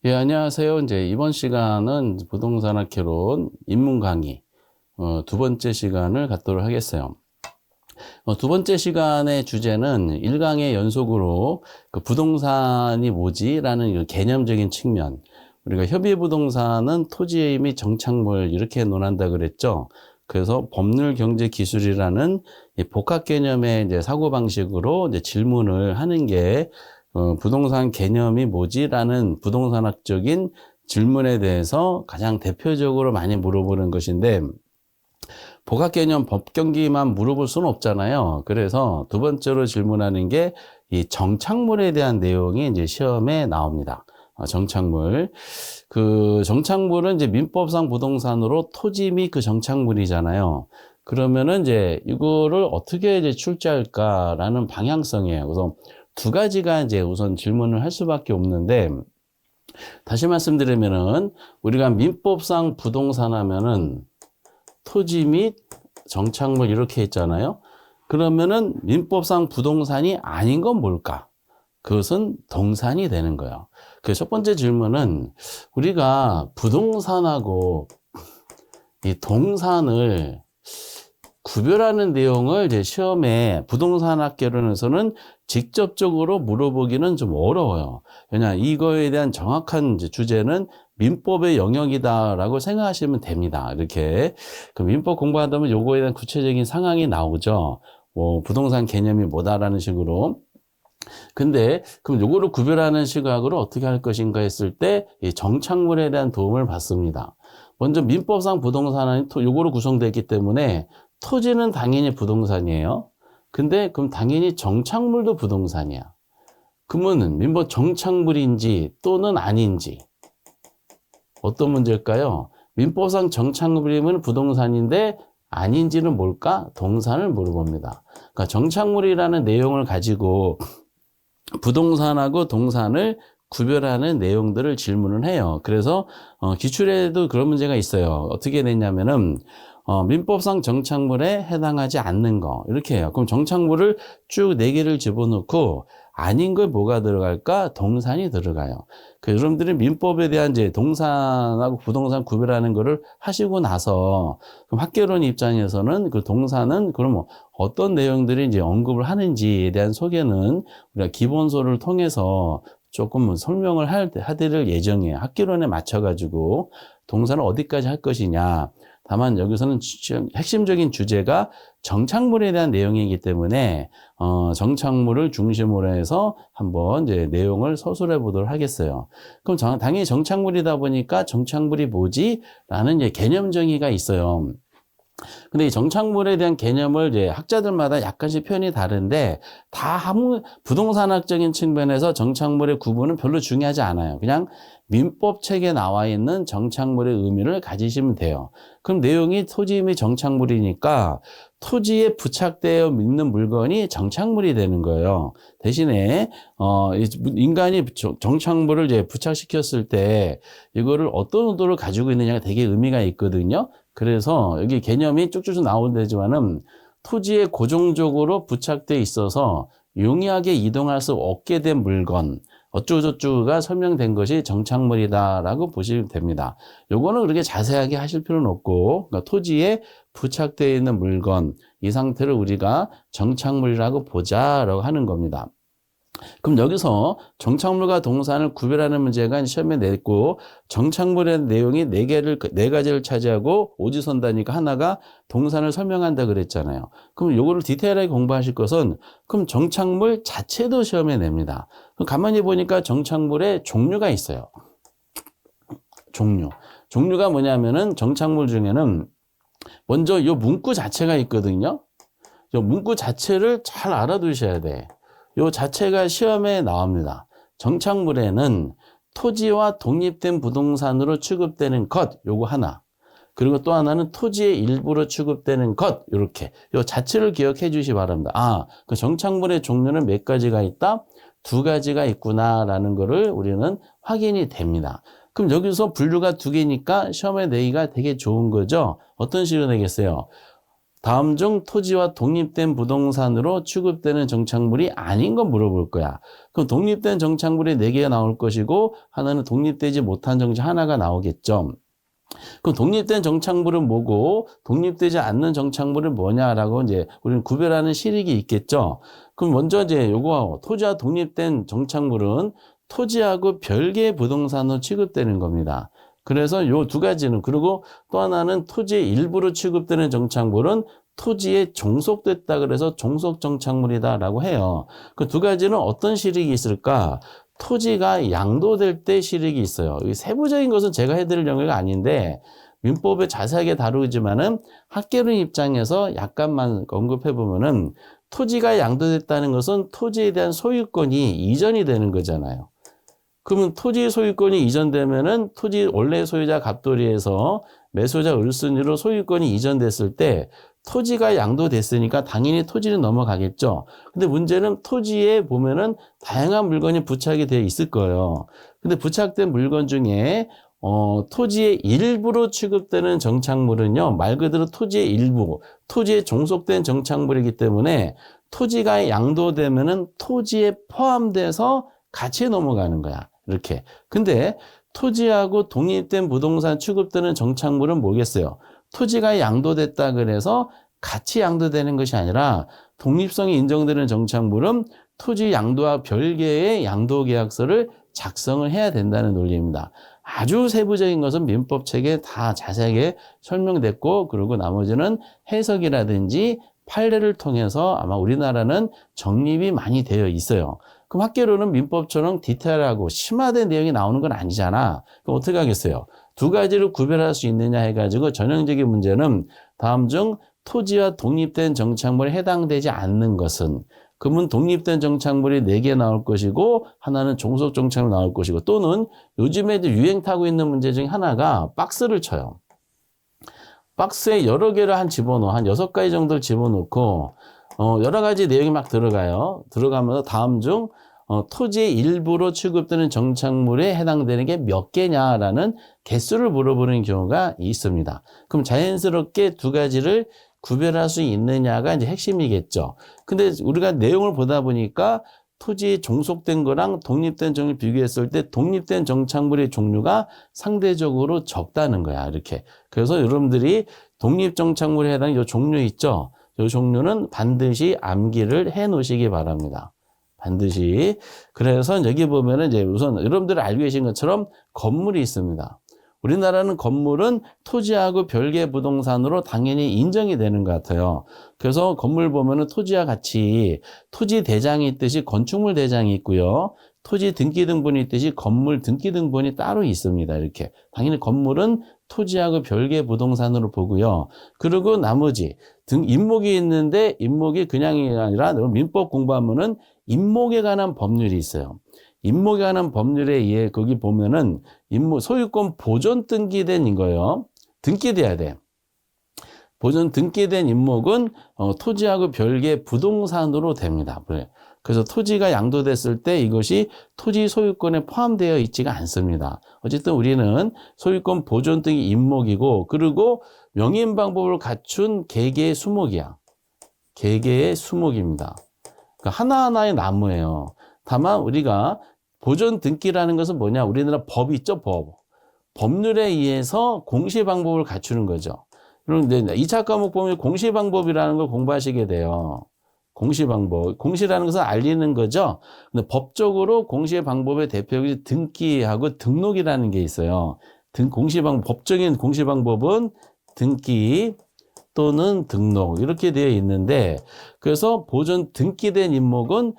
예, 안녕하세요. 이제 이번 시간은 부동산학 개론 입문 강의 두 번째 시간을 갖도록 하겠어요. 두 번째 시간의 주제는 1강의 연속으로 그 부동산이 뭐지라는 개념적인 측면, 우리가 협의부동산은 토지 및 정착물 이렇게 논한다 그랬죠. 그래서 법률 경제 기술이라는 이 복합 개념의 이제 사고방식으로 이제 질문을 하는 게 부동산 개념이 뭐지라는 부동산학적인 질문에 대해서 가장 대표적으로 많이 물어보는 것인데, 복합 개념 법 경기만 물어볼 수는 없잖아요. 그래서 두 번째로 질문하는 게 이 정착물에 대한 내용이 이제 시험에 나옵니다. 정착물. 그 정착물은 이제 민법상 부동산으로 토지 및 그 정착물이잖아요. 그러면은 이제 이거를 어떻게 이제 출제할까라는 방향성이에요. 그래서 두 가지가 이제 우선 질문을 할 수밖에 없는데, 다시 말씀드리면은 우리가 민법상 부동산 하면은 토지 및 정착물 이렇게 있잖아요. 그러면은 민법상 부동산이 아닌 건 뭘까? 그것은 동산이 되는 거예요. 그 첫 번째 질문은 우리가 부동산하고 이 동산을 구별하는 내용을 이제 시험에 부동산학 개론에서는 직접적으로 물어보기는 좀 어려워요. 왜냐, 이거에 대한 정확한 이제 주제는 민법의 영역이다라고 생각하시면 됩니다. 이렇게. 그 민법 공부하다 보면 요거에 대한 구체적인 상황이 나오죠. 뭐, 부동산 개념이 뭐다라는 식으로. 근데, 그럼 요거를 구별하는 시각으로 어떻게 할 것인가 했을 때, 이 정착물에 대한 도움을 받습니다. 먼저 민법상 부동산은 요거로 구성되어 있기 때문에 토지는 당연히 부동산이에요. 근데 그럼 당연히 정착물도 부동산이야. 그러면 민법 정착물인지 또는 아닌지 어떤 문제일까요? 민법상 정착물이면 부동산인데 아닌지는 뭘까? 동산을 물어봅니다. 그러니까 정착물이라는 내용을 가지고 부동산하고 동산을 구별하는 내용들을 질문을 해요. 그래서 기출에도 그런 문제가 있어요. 어떻게 됐냐면은 민법상 정착물에 해당하지 않는 거 이렇게 해요. 그럼 정착물을 쭉 4개를 집어넣고 아닌 걸 뭐가 들어갈까? 동산이 들어가요. 그 여러분들이 민법에 대한 이제 동산하고 부동산 구별하는 거를 하시고 나서 그럼 학개론 입장에서는 그 동산은 그럼 뭐 어떤 내용들이 이제 언급을 하는지에 대한 소개는 우리가 기본소를 통해서 조금 설명을 해드릴 예정이에요. 학개론에 맞춰가지고 동산을 어디까지 할 것이냐. 다만 여기서는 핵심적인 주제가 정착물에 대한 내용이기 때문에 정착물을 중심으로 해서 한번 이제 내용을 서술해 보도록 하겠어요. 그럼 당연히 정착물이다 보니까 정착물이 뭐지? 라는 이제 개념 정의가 있어요. 근데 이 정착물에 대한 개념을 이제 학자들마다 약간씩 표현이 다른데 다 부동산학적인 측면에서 정착물의 구분은 별로 중요하지 않아요. 그냥 민법 책에 나와 있는 정착물의 의미를 가지시면 돼요. 그럼 내용이 토지 및 정착물이니까 토지에 부착되어 있는 물건이 정착물이 되는 거예요. 대신에 인간이 정착물을 이제 부착시켰을 때 이거를 어떤 의도를 가지고 있느냐가 되게 의미가 있거든요. 그래서 여기 개념이 쭉쭉 나오는데지만은 토지에 고정적으로 부착되어 있어서 용이하게 이동할 수 없게 된 물건 어쩌고저쩌고가 설명된 것이 정착물이다라고 보시면 됩니다. 요거는 그렇게 자세하게 하실 필요는 없고, 그러니까 토지에 부착되어 있는 물건 이 상태를 우리가 정착물이라고 보자라고 하는 겁니다. 그럼 여기서 정착물과 동산을 구별하는 문제가 시험에 냈고, 정착물의 내용이 4가지를 차지하고 오지선다니까 하나가 동산을 설명한다 그랬잖아요. 그럼 요거를 디테일하게 공부하실 것은 그럼 정착물 자체도 시험에 냅니다. 그럼 가만히 보니까 정착물의 종류가 있어요. 종류가 뭐냐면은 정착물 중에는 먼저 요 문구 자체가 있거든요. 요 문구 자체를 잘 알아두셔야 돼. 요 자체가 시험에 나옵니다. 정착물에는 토지와 독립된 부동산으로 취급되는 것, 요거 하나. 그리고 또 하나는 토지의 일부로 취급되는 것, 요렇게. 요 자체를 기억해 주시기 바랍니다. 그 정착물의 종류는 몇 가지가 있다? 2가지가 있구나라는 거를 우리는 확인이 됩니다. 그럼 여기서 분류가 2개니까 시험에 내기가 되게 좋은 거죠. 어떤 식으로 내겠어요? 다음 중 토지와 독립된 부동산으로 취급되는 정착물이 아닌 건 물어볼 거야. 그럼 독립된 정착물이 4개가 나올 것이고 하나는 독립되지 못한 정착 하나가 나오겠죠. 그럼 독립된 정착물은 뭐고 독립되지 않는 정착물은 뭐냐라고 이제 우리는 구별하는 실익이 있겠죠. 그럼 먼저 이제 요거 토지와 독립된 정착물은 토지하고 별개의 부동산으로 취급되는 겁니다. 그래서 요 두 가지는, 그리고 또 하나는 토지의 일부로 취급되는 정착물은 토지에 종속됐다 그래서 종속 정착물이다라고 해요. 그 두 가지는 어떤 실익이 있을까? 토지가 양도될 때 실익이 있어요. 세부적인 것은 제가 해드릴 영역이 아닌데 민법에 자세하게 다루지만은 학계론 입장에서 약간만 언급해 보면은 토지가 양도됐다는 것은 토지에 대한 소유권이 이전이 되는 거잖아요. 그러면 토지 소유권이 이전되면은 토지 원래 소유자 갑돌이에서 매수자 을순위로 소유권이 이전됐을 때 토지가 양도됐으니까 당연히 토지는 넘어가겠죠. 근데 문제는 토지에 보면은 다양한 물건이 부착이 되어 있을 거예요. 근데 부착된 물건 중에 토지의 일부로 취급되는 정착물은요, 말 그대로 토지의 일부, 토지에 종속된 정착물이기 때문에 토지가 양도되면은 토지에 포함돼서 같이 넘어가는 거야. 이렇게. 근데 토지하고 독립된 부동산 취급되는 정착물은 뭐겠어요? 토지가 양도됐다 그래서 같이 양도되는 것이 아니라 독립성이 인정되는 정착물은 토지 양도와 별개의 양도계약서를 작성을 해야 된다는 논리입니다. 아주 세부적인 것은 민법책에 다 자세하게 설명됐고, 그리고 나머지는 해석이라든지 판례를 통해서 아마 우리나라는 정립이 많이 되어 있어요. 그럼 학계로는 민법처럼 디테일하고 심화된 내용이 나오는 건 아니잖아. 그럼 어떻게 하겠어요? 두 가지를 구별할 수 있느냐 해가지고 전형적인 문제는 다음 중 토지와 독립된 정착물에 해당되지 않는 것은, 그러면 독립된 정착물이 4개 나올 것이고 하나는 종속 정착물 나올 것이고, 또는 요즘에 유행 타고 있는 문제 중에 하나가 박스를 쳐요. 박스에 여러 개를 한 6가지 정도를 집어넣고 여러 가지 내용이 막 들어가요. 들어가면서 다음 중 토지의 일부로 취급되는 정착물에 해당되는 게 몇 개냐라는 개수를 물어보는 경우가 있습니다. 그럼 자연스럽게 두 가지를 구별할 수 있느냐가 이제 핵심이겠죠. 근데 우리가 내용을 보다 보니까 토지에 종속된 거랑 독립된 정을 비교했을 때 독립된 정착물의 종류가 상대적으로 적다는 거야. 이렇게. 그래서 여러분들이 독립정착물에 해당하는 이 종류 있죠? 이 종류는 반드시 암기를 해 놓으시기 바랍니다. 반드시. 그래서 여기 보면은 이제 우선 여러분들이 알고 계신 것처럼 건물이 있습니다. 우리나라는 건물은 토지하고 별개 부동산으로 당연히 인정이 되는 것 같아요. 그래서 건물 보면은 토지와 같이 토지 대장이 있듯이 건축물 대장이 있고요. 토지 등기 등본이 있듯이 건물 등기 등본이 따로 있습니다. 이렇게. 당연히 건물은 토지하고 별개 부동산으로 보고요. 그리고 나머지 임목이 있는데 임목이 그냥이 아니라 민법 공부하면은 임목에 관한 법률이 있어요. 임목에 관한 법률에 의해 거기 보면은 소유권 보존 등기된 거예요. 등기돼야 돼. 보존 등기된 임목은 토지하고 별개 부동산으로 됩니다. 그래서 토지가 양도됐을 때 이것이 토지 소유권에 포함되어 있지가 않습니다. 어쨌든 우리는 소유권 보존 등기 임목이고, 그리고 명인 방법을 갖춘 개개의 수목이야. 개개의 수목입니다. 그러니까 하나하나의 나무예요. 다만 우리가 보존 등기라는 것은 뭐냐? 우리나라 법 있죠, 법. 법률에 의해서 공시 방법을 갖추는 거죠. 그런데 2차 과목 보면 공시 방법이라는 걸 공부하시게 돼요. 공시 방법. 공시라는 것은 알리는 거죠. 근데 법적으로 공시의 방법의 대표적인 등기하고 등록이라는 게 있어요. 법적인 공시 방법은 등기 또는 등록 이렇게 되어 있는데, 그래서 보존 등기된 임목은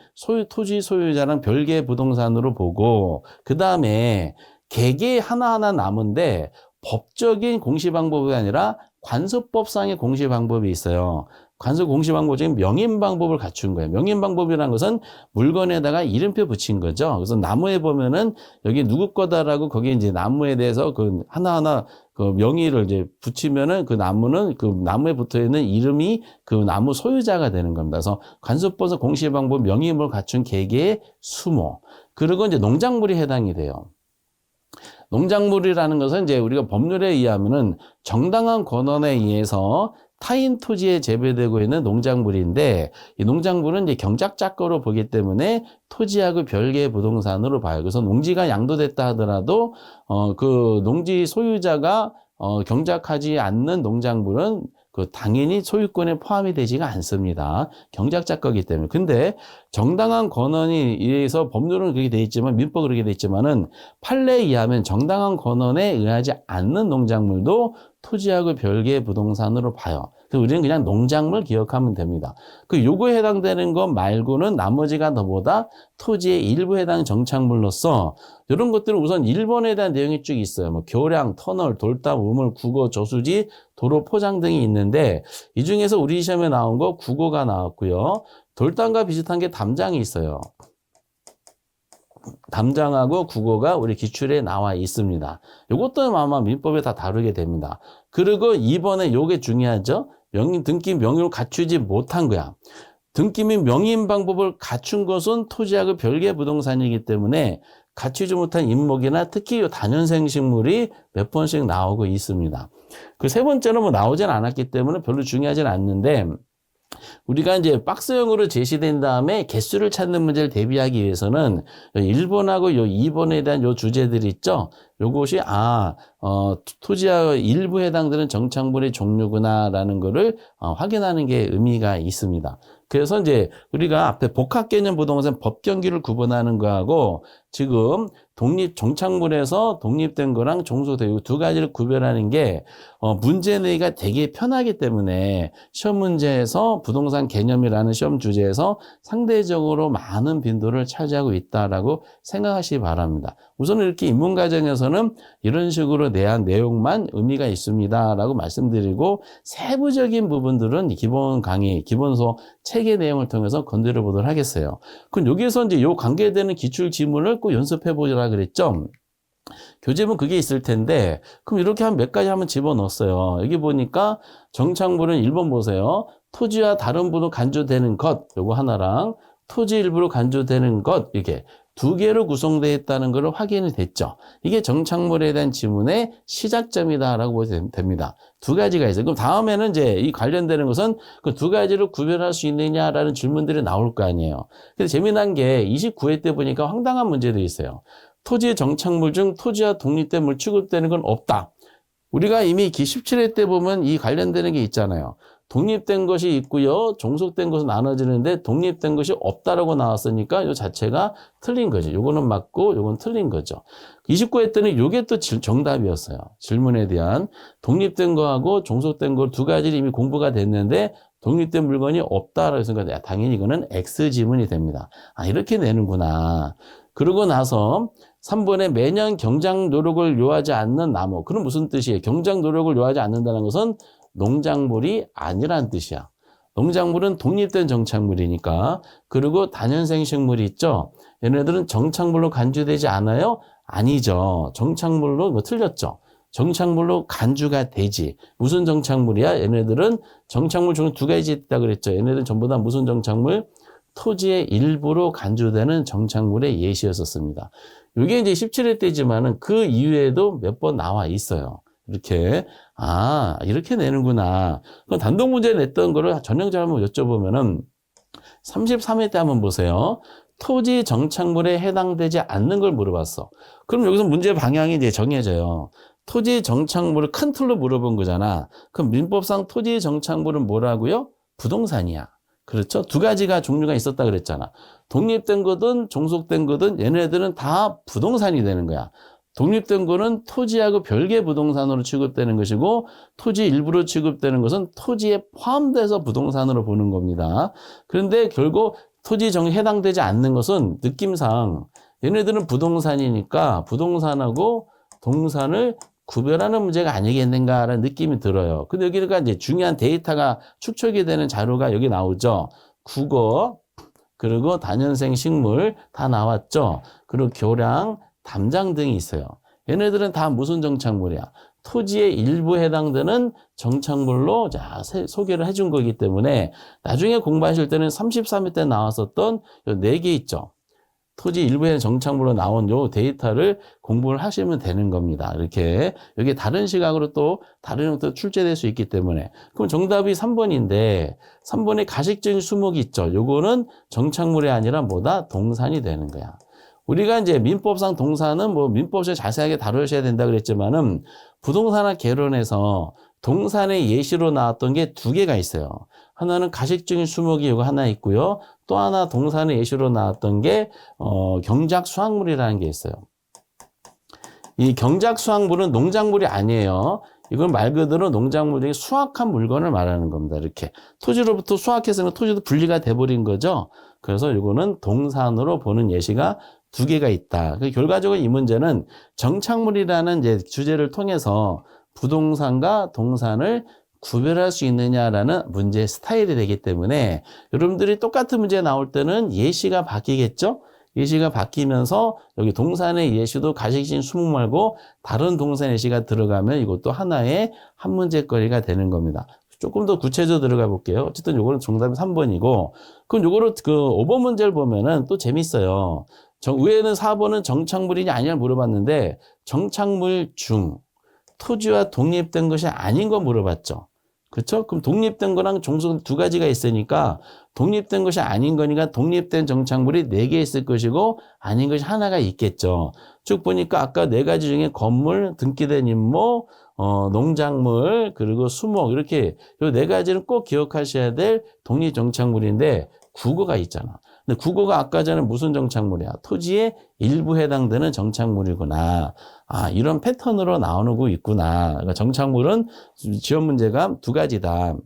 토지 소유자랑 별개 부동산으로 보고, 그 다음에 개개 하나하나 남은데 법적인 공시 방법이 아니라 관습법상의 공시 방법이 있어요. 관습 공시 방법 중에 명인 방법을 갖춘 거예요. 명인 방법이라는 것은 물건에다가 이름표 붙인 거죠. 그래서 나무에 보면은 여기 누구 거다라고 거기에 이제 나무에 대해서 그 하나하나 그 명의를 이제 붙이면은 그 나무는 그 나무에 붙어 있는 이름이 그 나무 소유자가 되는 겁니다. 그래서 관습법상 공시 방법 명의임을 갖춘 개개의 수목. 그리고 이제 농작물이 해당이 돼요. 농작물이라는 것은 이제 우리가 법률에 의하면은 정당한 권한에 의해서 타인 토지에 재배되고 있는 농작물인데 이 농작물은 이제 경작작거로 보기 때문에 토지하고 별개의 부동산으로 봐요. 그래서 농지가 양도됐다 하더라도 그 농지 소유자가 경작하지 않는 농작물은 그 당연히 소유권에 포함이 되지가 않습니다. 경작자 거기 때문에. 근데 정당한 권한에 의해서 법률은 그렇게 돼 있지만 민법은 그렇게 돼 있지만은 판례에 의하면 정당한 권한에 의하지 않는 농작물도 토지하고 별개의 부동산으로 봐요. 그래서 우리는 그냥 농작물 기억하면 됩니다. 그 요거에 해당되는 것 말고는 나머지가 너보다 토지의 일부에 해당 정착물로서 이런 것들은 우선 1번에 대한 내용이 쭉 있어요. 뭐 교량, 터널, 돌담, 우물, 국어, 저수지, 도로, 포장 등이 있는데 이 중에서 우리 시험에 나온 거 국어가 나왔고요. 돌담과 비슷한 게 담장이 있어요. 담장하고 국어가 우리 기출에 나와 있습니다. 이것도 아마 민법에 다 다루게 됩니다. 그리고 2번에 요게 중요하죠. 등기 명의를 갖추지 못한 거야. 등기 및 명의인 방법을 갖춘 것은 토지하고 별개의 부동산이기 때문에 갖추지 못한 인목이나 특히 다년생 식물이 몇 번씩 나오고 있습니다. 그 세 번째는 뭐 나오진 않았기 때문에 별로 중요하진 않는데 우리가 이제 박스형으로 제시된 다음에 개수를 찾는 문제를 대비하기 위해서는 1번하고 요 2번에 대한 요 주제들이 있죠. 요것이 토지와 일부에 해당되는 정착물의 종류구나라는 거를 확인하는 게 의미가 있습니다. 그래서 이제 우리가 앞에 복합개념 부동산 법경기를 구분하는 거하고 지금 정착물에서 독립된 거랑 종속되고 두 가지를 구별하는 게 문제 내기가 되게 편하기 때문에 시험 문제에서 부동산 개념이라는 시험 주제에서 상대적으로 많은 빈도를 차지하고 있다라고 생각하시기 바랍니다. 우선 이렇게 인문 과정에서는 이런 식으로 내한 내용만 의미가 있습니다라고 말씀드리고 세부적인 부분들은 기본 강의, 기본서 책의 내용을 통해서 건드려 보도록 하겠어요. 그럼 여기에서 이제 요 관계되는 기출 지문을 꼭 연습해 보시라 그랬죠. 교재문 그게 있을 텐데 그럼 이렇게 한 몇 가지 한번 집어넣었어요. 여기 보니까 정착물은 1번 보세요. 토지와 다른 부로 간주되는 것 요거 하나랑 토지 일부로 간주되는 것 이게 두 개로 구성되어 있다는 것을 확인이 됐죠. 이게 정착물에 대한 지문의 시작점이다라고 보시면 됩니다. 두 가지가 있어요. 그럼 다음에는 이제 이 관련되는 것은 그 두 가지를 구별할 수 있느냐라는 질문들이 나올 거 아니에요. 근데 재미난 게 29회 때 보니까 황당한 문제도 있어요. 토지의 정착물 중 토지와 독립된 물 취급되는 건 없다. 우리가 이미 17회 때 보면 이 관련되는 게 있잖아요. 독립된 것이 있고요. 종속된 것은 나눠지는데 독립된 것이 없다라고 나왔으니까 이 자체가 틀린 거죠. 요거는 맞고 요건 틀린 거죠. 29회 때는 요게 또 정답이었어요. 질문에 대한 독립된 거하고 종속된 거 두 가지를 이미 공부가 됐는데 독립된 물건이 없다라고 생각해요. 당연히 이거는 X 지문이 됩니다. 이렇게 내는구나. 그러고 나서 3번에 매년 경작 노력을 요하지 않는 나무. 그럼 무슨 뜻이에요? 경작 노력을 요하지 않는다는 것은 농작물이 아니란 뜻이야. 농작물은 독립된 정착물이니까. 그리고 다년생 식물이 있죠. 얘네들은 정착물로 간주되지 않아요? 아니죠. 정착물로 틀렸죠. 정착물로 간주가 되지. 무슨 정착물이야? 얘네들은 정착물 중에 두 가지 있다 그랬죠. 얘네들은 전부 다 무슨 정착물? 토지의 일부로 간주되는 정착물의 예시였었습니다. 이게 이제 17회 때지만은 그 이후에도 몇 번 나와 있어요. 이렇게 이렇게 내는구나. 그럼 단독 문제 냈던 거를 전형적으로 한번 여쭤보면은 33회 때 한번 보세요. 토지 정착물에 해당되지 않는 걸 물어봤어. 그럼 여기서 문제 방향이 이제 정해져요. 토지 정착물을 큰 틀로 물어본 거잖아. 그럼 민법상 토지 정착물은 뭐라고요? 부동산이야. 그렇죠? 두 가지가 종류가 있었다 그랬잖아. 독립된 거든 종속된 거든 얘네들은 다 부동산이 되는 거야. 독립된 거는 토지하고 별개 부동산으로 취급되는 것이고 토지 일부로 취급되는 것은 토지에 포함돼서 부동산으로 보는 겁니다. 그런데 결국 토지 정에 해당되지 않는 것은 느낌상 얘네들은 부동산이니까 부동산하고 동산을 구별하는 문제가 아니겠는가라는 느낌이 들어요. 근데 여기가 이제 중요한 데이터가 축적이 되는 자료가 여기 나오죠. 국어, 그리고 다년생 식물 다 나왔죠. 그리고 교량, 담장 등이 있어요. 얘네들은 다 무슨 정착물이야? 토지의 일부에 해당되는 정착물로 소개를 해준 거기 때문에 나중에 공부하실 때는 33회 때 나왔었던 요 4개 있죠. 토지 일부의 정착물로 나온 요 데이터를 공부를 하시면 되는 겁니다. 이렇게 여기 다른 시각으로 또 다른 형태로 출제될 수 있기 때문에. 그럼 정답이 3번인데 3번에 가식적인 수목이 있죠. 요거는 정착물이 아니라 뭐다? 동산이 되는 거야. 우리가 이제 민법상 동산은 뭐 민법에서 자세하게 다루셔야 된다 그랬지만은 부동산학 개론에서 동산의 예시로 나왔던 게 두 개가 있어요. 하나는 가식적인 수목이 이거 하나 있고요. 또 하나 동산의 예시로 나왔던 게 경작 수확물이라는 게 있어요. 이 경작 수확물은 농작물이 아니에요. 이건 말 그대로 농작물 중에 수확한 물건을 말하는 겁니다. 이렇게 토지로부터 수확해서는 토지도 분리가 돼버린 거죠. 그래서 이거는 동산으로 보는 예시가 두 개가 있다. 결과적으로 이 문제는 정착물이라는 이제 주제를 통해서 부동산과 동산을 구별할 수 있느냐라는 문제 스타일이 되기 때문에 여러분들이 똑같은 문제 나올 때는 예시가 바뀌겠죠? 예시가 바뀌면서 여기 동산의 예시도 가식적인 수목 말고 다른 동산 예시가 들어가면 이것도 하나의 한 문제거리가 되는 겁니다. 조금 더 구체적으로 들어가 볼게요. 어쨌든 요거는 정답이 3번이고, 그럼 요거를 그 5번 문제를 보면은 또 재밌어요. 위에는 4번은 정착물이냐 아니냐 물어봤는데 정착물 중 토지와 독립된 것이 아닌 거 물어봤죠. 그렇죠? 그럼 독립된 거랑 종속 두 가지가 있으니까 독립된 것이 아닌 거니까 독립된 정착물이 4개 있을 것이고 아닌 것이 하나가 있겠죠. 쭉 보니까 아까 4가지 중에 건물, 등기된 임목, 농작물, 그리고 수목 이렇게 이 4가지는 꼭 기억하셔야 될 독립 정착물인데 국어가 있잖아. 근데 국어가 아까 전에 무슨 정착물이야? 토지의 일부 해당되는 정착물이구나. 아, 이런 패턴으로 나오고 있구나. 그러니까 정착물은 지원 문제가 2가지다.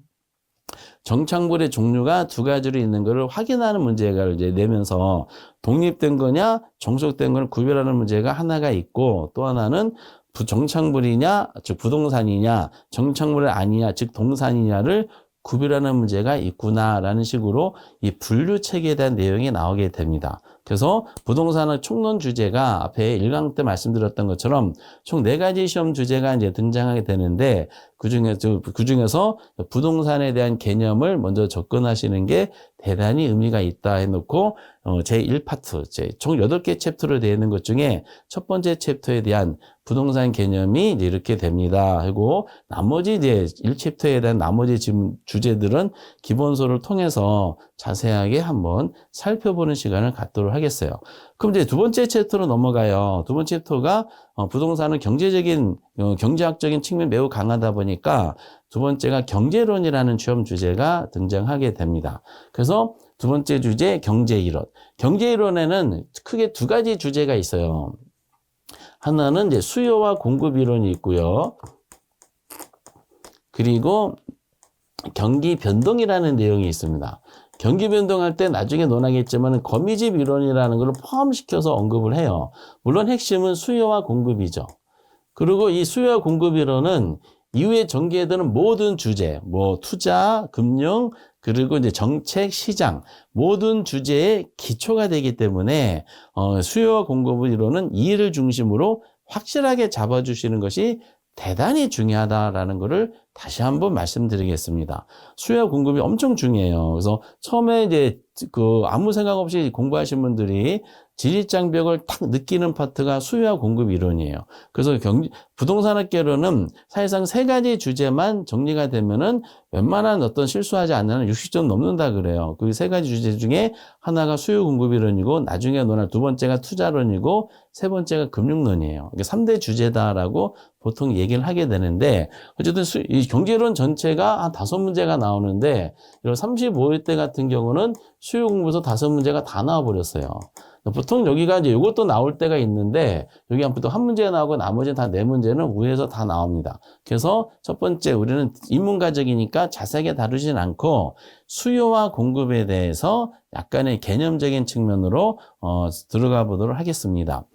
정착물의 종류가 2가지로 있는 것을 확인하는 문제가 이제 내면서 독립된 거냐, 종속된 걸 구별하는 문제가 하나가 있고 또 하나는 정착물이냐, 즉 부동산이냐, 정착물이 아니냐, 즉 동산이냐를 구별하는 문제가 있구나라는 식으로 이 분류 체계에 대한 내용이 나오게 됩니다. 그래서 부동산의 총론 주제가 앞에 1강 때 말씀드렸던 것처럼 총 4가지 시험 주제가 이제 등장하게 되는데 그중에서 부동산에 대한 개념을 먼저 접근하시는 게 대단히 의미가 있다 해놓고 제1파트, 총 8개 챕터로 되어 있는 것 중에 첫 번째 챕터에 대한 부동산 개념이 이제 이렇게 됩니다. 하고 나머지 이제 1챕터에 대한 나머지 지금 주제들은 기본서를 통해서 자세하게 한번 살펴보는 시간을 갖도록 하겠어요. 그럼 이제 두 번째 챕터로 넘어가요. 두 번째 챕터가 부동산은 경제적인 경제학적인 측면이 매우 강하다 보니까 두 번째가 경제론이라는 시험 주제가 등장하게 됩니다. 그래서 두 번째 주제 경제이론. 경제이론에는 크게 2가지 주제가 있어요. 하나는 이제 수요와 공급 이론이 있고요. 그리고 경기 변동이라는 내용이 있습니다. 경기 변동할 때 나중에 논하겠지만 거미집 이론이라는 걸 포함시켜서 언급을 해요. 물론 핵심은 수요와 공급이죠. 그리고 이 수요와 공급 이론은 이후에 전개되는 모든 주제, 뭐 투자, 금융, 그리고 이제 정책, 시장 모든 주제의 기초가 되기 때문에 수요와 공급 이론은 이를 중심으로 확실하게 잡아주시는 것이 대단히 중요하다라는 것을 다시 한번 말씀드리겠습니다. 수요와 공급이 엄청 중요해요. 그래서 처음에 이제 아무 생각 없이 공부하신 분들이 진입장벽을 딱 느끼는 파트가 수요와 공급 이론이에요. 그래서 부동산학개론은 사실상 3가지 주제만 정리가 되면은 웬만한 어떤 실수하지 않는 60점 넘는다 그래요. 그 3가지 주제 중에 하나가 수요 공급 이론이고 나중에 논할 2번째가 투자론이고 3번째가 금융론이에요. 이게 3대 주제다라고 보통 얘기를 하게 되는데 어쨌든 이 경제론 전체가 한 5문제가 나오는데 이런 35일 때 같은 경우는 수요 공부에서 5문제가 다 나와버렸어요. 보통 여기가 이제 이것도 나올 때가 있는데 여기 한 문제 나오고 나머지 다 4문제는 위에서 다 나옵니다. 그래서 첫 번째 우리는 인문가적이니까 자세하게 다루진 않고 수요와 공급에 대해서 약간의 개념적인 측면으로 들어가 보도록 하겠습니다.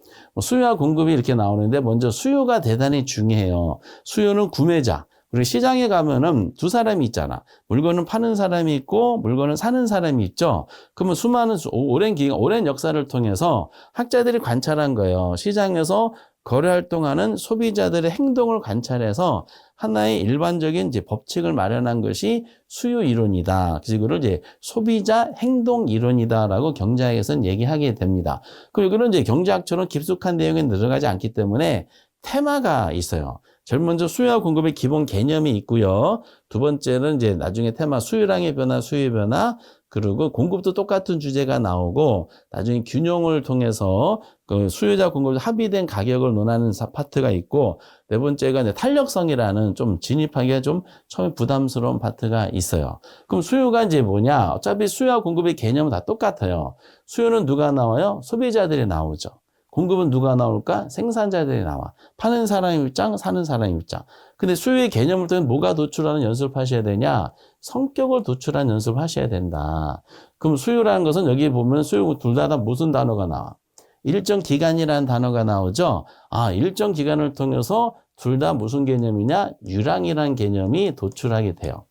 수요와 공급이 이렇게 나오는데 먼저 수요가 대단히 중요해요. 수요는 구매자. 우리 시장에 가면은 2사람이 있잖아. 물건을 파는 사람이 있고 물건을 사는 사람이 있죠. 그러면 수많은 오랜 역사를 통해서 학자들이 관찰한 거예요. 시장에서 거래 활동하는 소비자들의 행동을 관찰해서 하나의 일반적인 이제 법칙을 마련한 것이 수요 이론이다. 그래서 이거를 이제 소비자 행동 이론이다라고 경제학에서는 얘기하게 됩니다. 그리고 이거는 이제 경제학처럼 깊숙한 내용에 들어가지 않기 때문에 테마가 있어요. 제일 먼저 수요와 공급의 기본 개념이 있고요. 두 번째는 이제 나중에 테마 수요량의 변화, 수요의 변화, 그리고 공급도 똑같은 주제가 나오고 나중에 균형을 통해서 그 수요자 공급 합의된 가격을 논하는 파트가 있고 네 번째가 이제 탄력성이라는 좀 진입하기가 좀 처음에 부담스러운 파트가 있어요. 그럼 수요가 이제 뭐냐? 어차피 수요와 공급의 개념은 다 똑같아요. 수요는 누가 나와요? 소비자들이 나오죠. 공급은 누가 나올까? 생산자들이 나와. 파는 사람의 입장, 사는 사람의 입장. 근데 수요의 개념을 통해 뭐가 도출하는 연습을 하셔야 되냐? 성격을 도출하는 연습을 하셔야 된다. 그럼 수요라는 것은 여기 보면 수요 둘 다 무슨 단어가 나와? 일정 기간이라는 단어가 나오죠? 아, 일정 기간을 통해서 둘 다 무슨 개념이냐? 유량이라는 개념이 도출하게 돼요.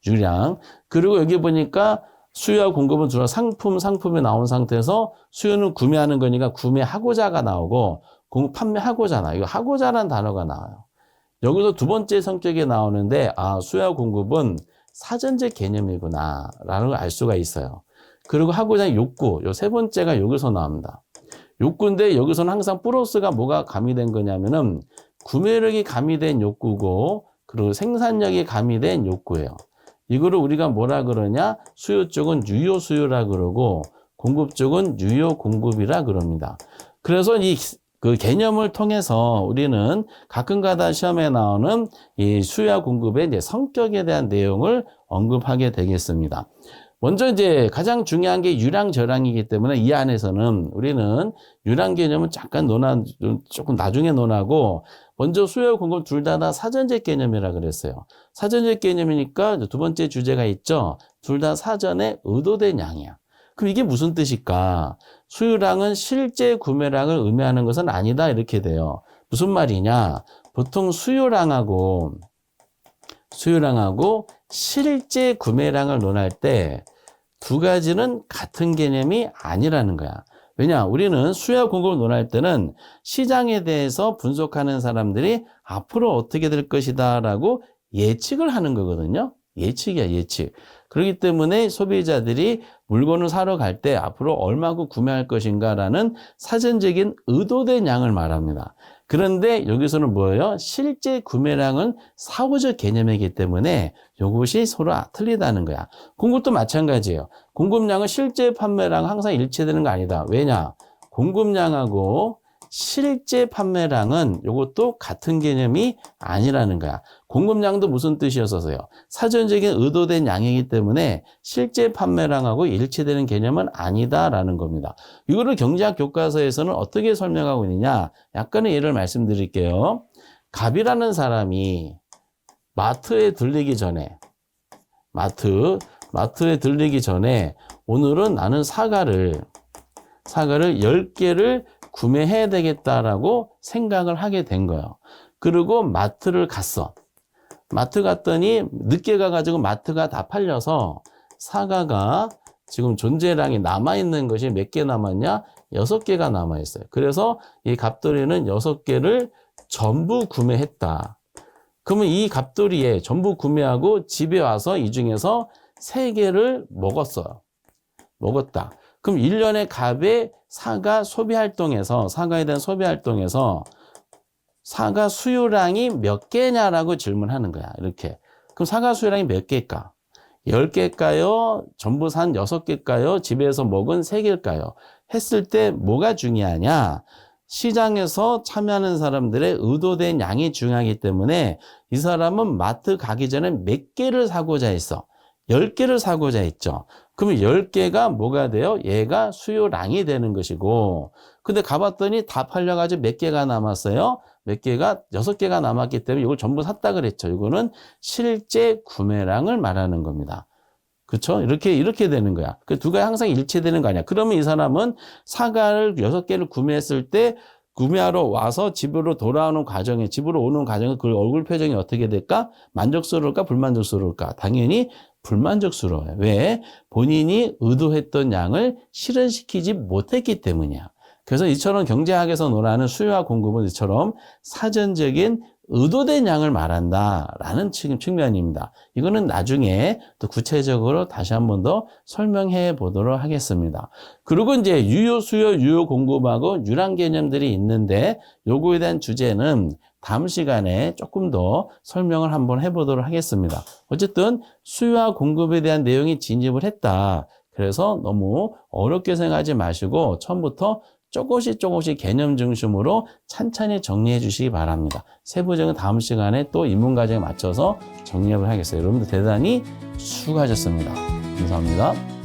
유량. 그리고 여기 보니까 수요와 공급은 주로 상품이 나온 상태에서 수요는 구매하는 거니까 구매하고자가 나오고 공급 판매하고자 나와요. 이거 하고자라는 단어가 나와요. 여기서 두 번째 성격이 나오는데 아, 수요와 공급은 사전적 개념이구나 라는 걸 알 수가 있어요. 그리고 하고자 욕구, 요 세 번째가 여기서 나옵니다. 욕구인데 여기서는 항상 플러스가 뭐가 가미된 거냐면은 구매력이 가미된 욕구고 그리고 생산력이 가미된 욕구예요. 이거를 우리가 뭐라 그러냐? 수요 쪽은 유효 수요라 그러고 공급 쪽은 유효 공급이라 그럽니다. 그래서 그 개념을 통해서 우리는 가끔가다 시험에 나오는 이 수요와 공급의 이제 성격에 대한 내용을 언급하게 되겠습니다. 먼저 이제 가장 중요한 게 유량 저량이기 때문에 이 안에서는 우리는 유량 개념은 잠깐 조금 나중에 논하고 먼저 수요 공급 둘 다 사전적 개념이라 그랬어요. 사전적 개념이니까 두 번째 주제가 있죠. 둘 다 사전에 의도된 양이야. 그럼 이게 무슨 뜻일까? 수요량은 실제 구매량을 의미하는 것은 아니다 이렇게 돼요. 무슨 말이냐? 보통 수요량하고 실제 구매량을 논할 때 두 가지는 같은 개념이 아니라는 거야. 왜냐? 우리는 수요와 공급을 논할 때는 시장에 대해서 분석하는 사람들이 앞으로 어떻게 될 것이다 라고 예측을 하는 거거든요. 예측이야, 예측. 그렇기 때문에 소비자들이 물건을 사러 갈 때 앞으로 얼마고 구매할 것인가라는 사전적인 의도된 양을 말합니다. 그런데 여기서는 뭐예요? 실제 구매량은 사후적 개념이기 때문에 이것이 서로 틀리다는 거야. 공급도 마찬가지예요. 공급량은 실제 판매량 항상 일치되는 거 아니다. 왜냐? 공급량하고 실제 판매량은 이것도 같은 개념이 아니라는 거야. 공급량도 무슨 뜻이었어요? 사전적인 의도된 양이기 때문에 실제 판매량하고 일치되는 개념은 아니다라는 겁니다. 이거를 경제학 교과서에서는 어떻게 설명하고 있느냐? 약간의 예를 말씀드릴게요. 갑이라는 사람이 마트에 들리기 전에 오늘은 나는 사과를 10개를 구매해야 되겠다라고 생각을 하게 된 거예요. 그리고 마트를 갔어. 마트 갔더니 늦게 가가지고 마트가 다 팔려서 사과가 지금 존재량이 남아있는 것이 몇 개 남았냐? 6개가 남아있어요. 그래서 이 갑돌이는 6개를 전부 구매했다. 그러면 이 갑돌이에 전부 구매하고 집에 와서 이 중에서 3개를 먹었다. 그럼 1년에 갑의 사과 사과에 대한 소비 활동에서 사과 수요량이 몇 개냐라고 질문하는 거야. 이렇게. 그럼 사과 수요량이 몇 개일까? 10개일까요? 전부 산 6개일까요? 집에서 먹은 3개일까요? 했을 때 뭐가 중요하냐? 시장에서 참여하는 사람들의 의도된 양이 중요하기 때문에 이 사람은 마트 가기 전에 몇 개를 사고자 했어? 10개를 사고자 했죠. 그러면 10개가 뭐가 돼요? 얘가 수요량이 되는 것이고, 근데 가봤더니 다 팔려가지고 몇 개가 남았어요? 6개가 남았기 때문에 이걸 전부 샀다 그랬죠. 이거는 실제 구매량을 말하는 겁니다. 그렇죠? 이렇게 되는 거야. 그 두 가지 항상 일치되는 거 아니야. 그러면 이 사람은 사과를 6개를 구매했을 때 구매하러 와서 집으로 오는 과정에 그 얼굴 표정이 어떻게 될까? 만족스러울까? 불만족스러울까? 당연히 불만족스러워요. 왜? 본인이 의도했던 양을 실현시키지 못했기 때문이야. 그래서 이처럼 경제학에서 논하는 수요와 공급은 이처럼 사전적인 의도된 양을 말한다라는 측면입니다. 이거는 나중에 또 구체적으로 다시 한 번 더 설명해 보도록 하겠습니다. 그리고 이제 유효 수요, 유효 공급하고 유랑 개념들이 있는데 요거에 대한 주제는 다음 시간에 조금 더 설명을 한번 해보도록 하겠습니다. 어쨌든 수요와 공급에 대한 내용이 진입을 했다. 그래서 너무 어렵게 생각하지 마시고 처음부터 조금씩 개념 중심으로 찬찬히 정리해 주시기 바랍니다. 세부적인 다음 시간에 또 입문 과정에 맞춰서 정리를 하겠어요. 여러분들 대단히 수고하셨습니다. 감사합니다.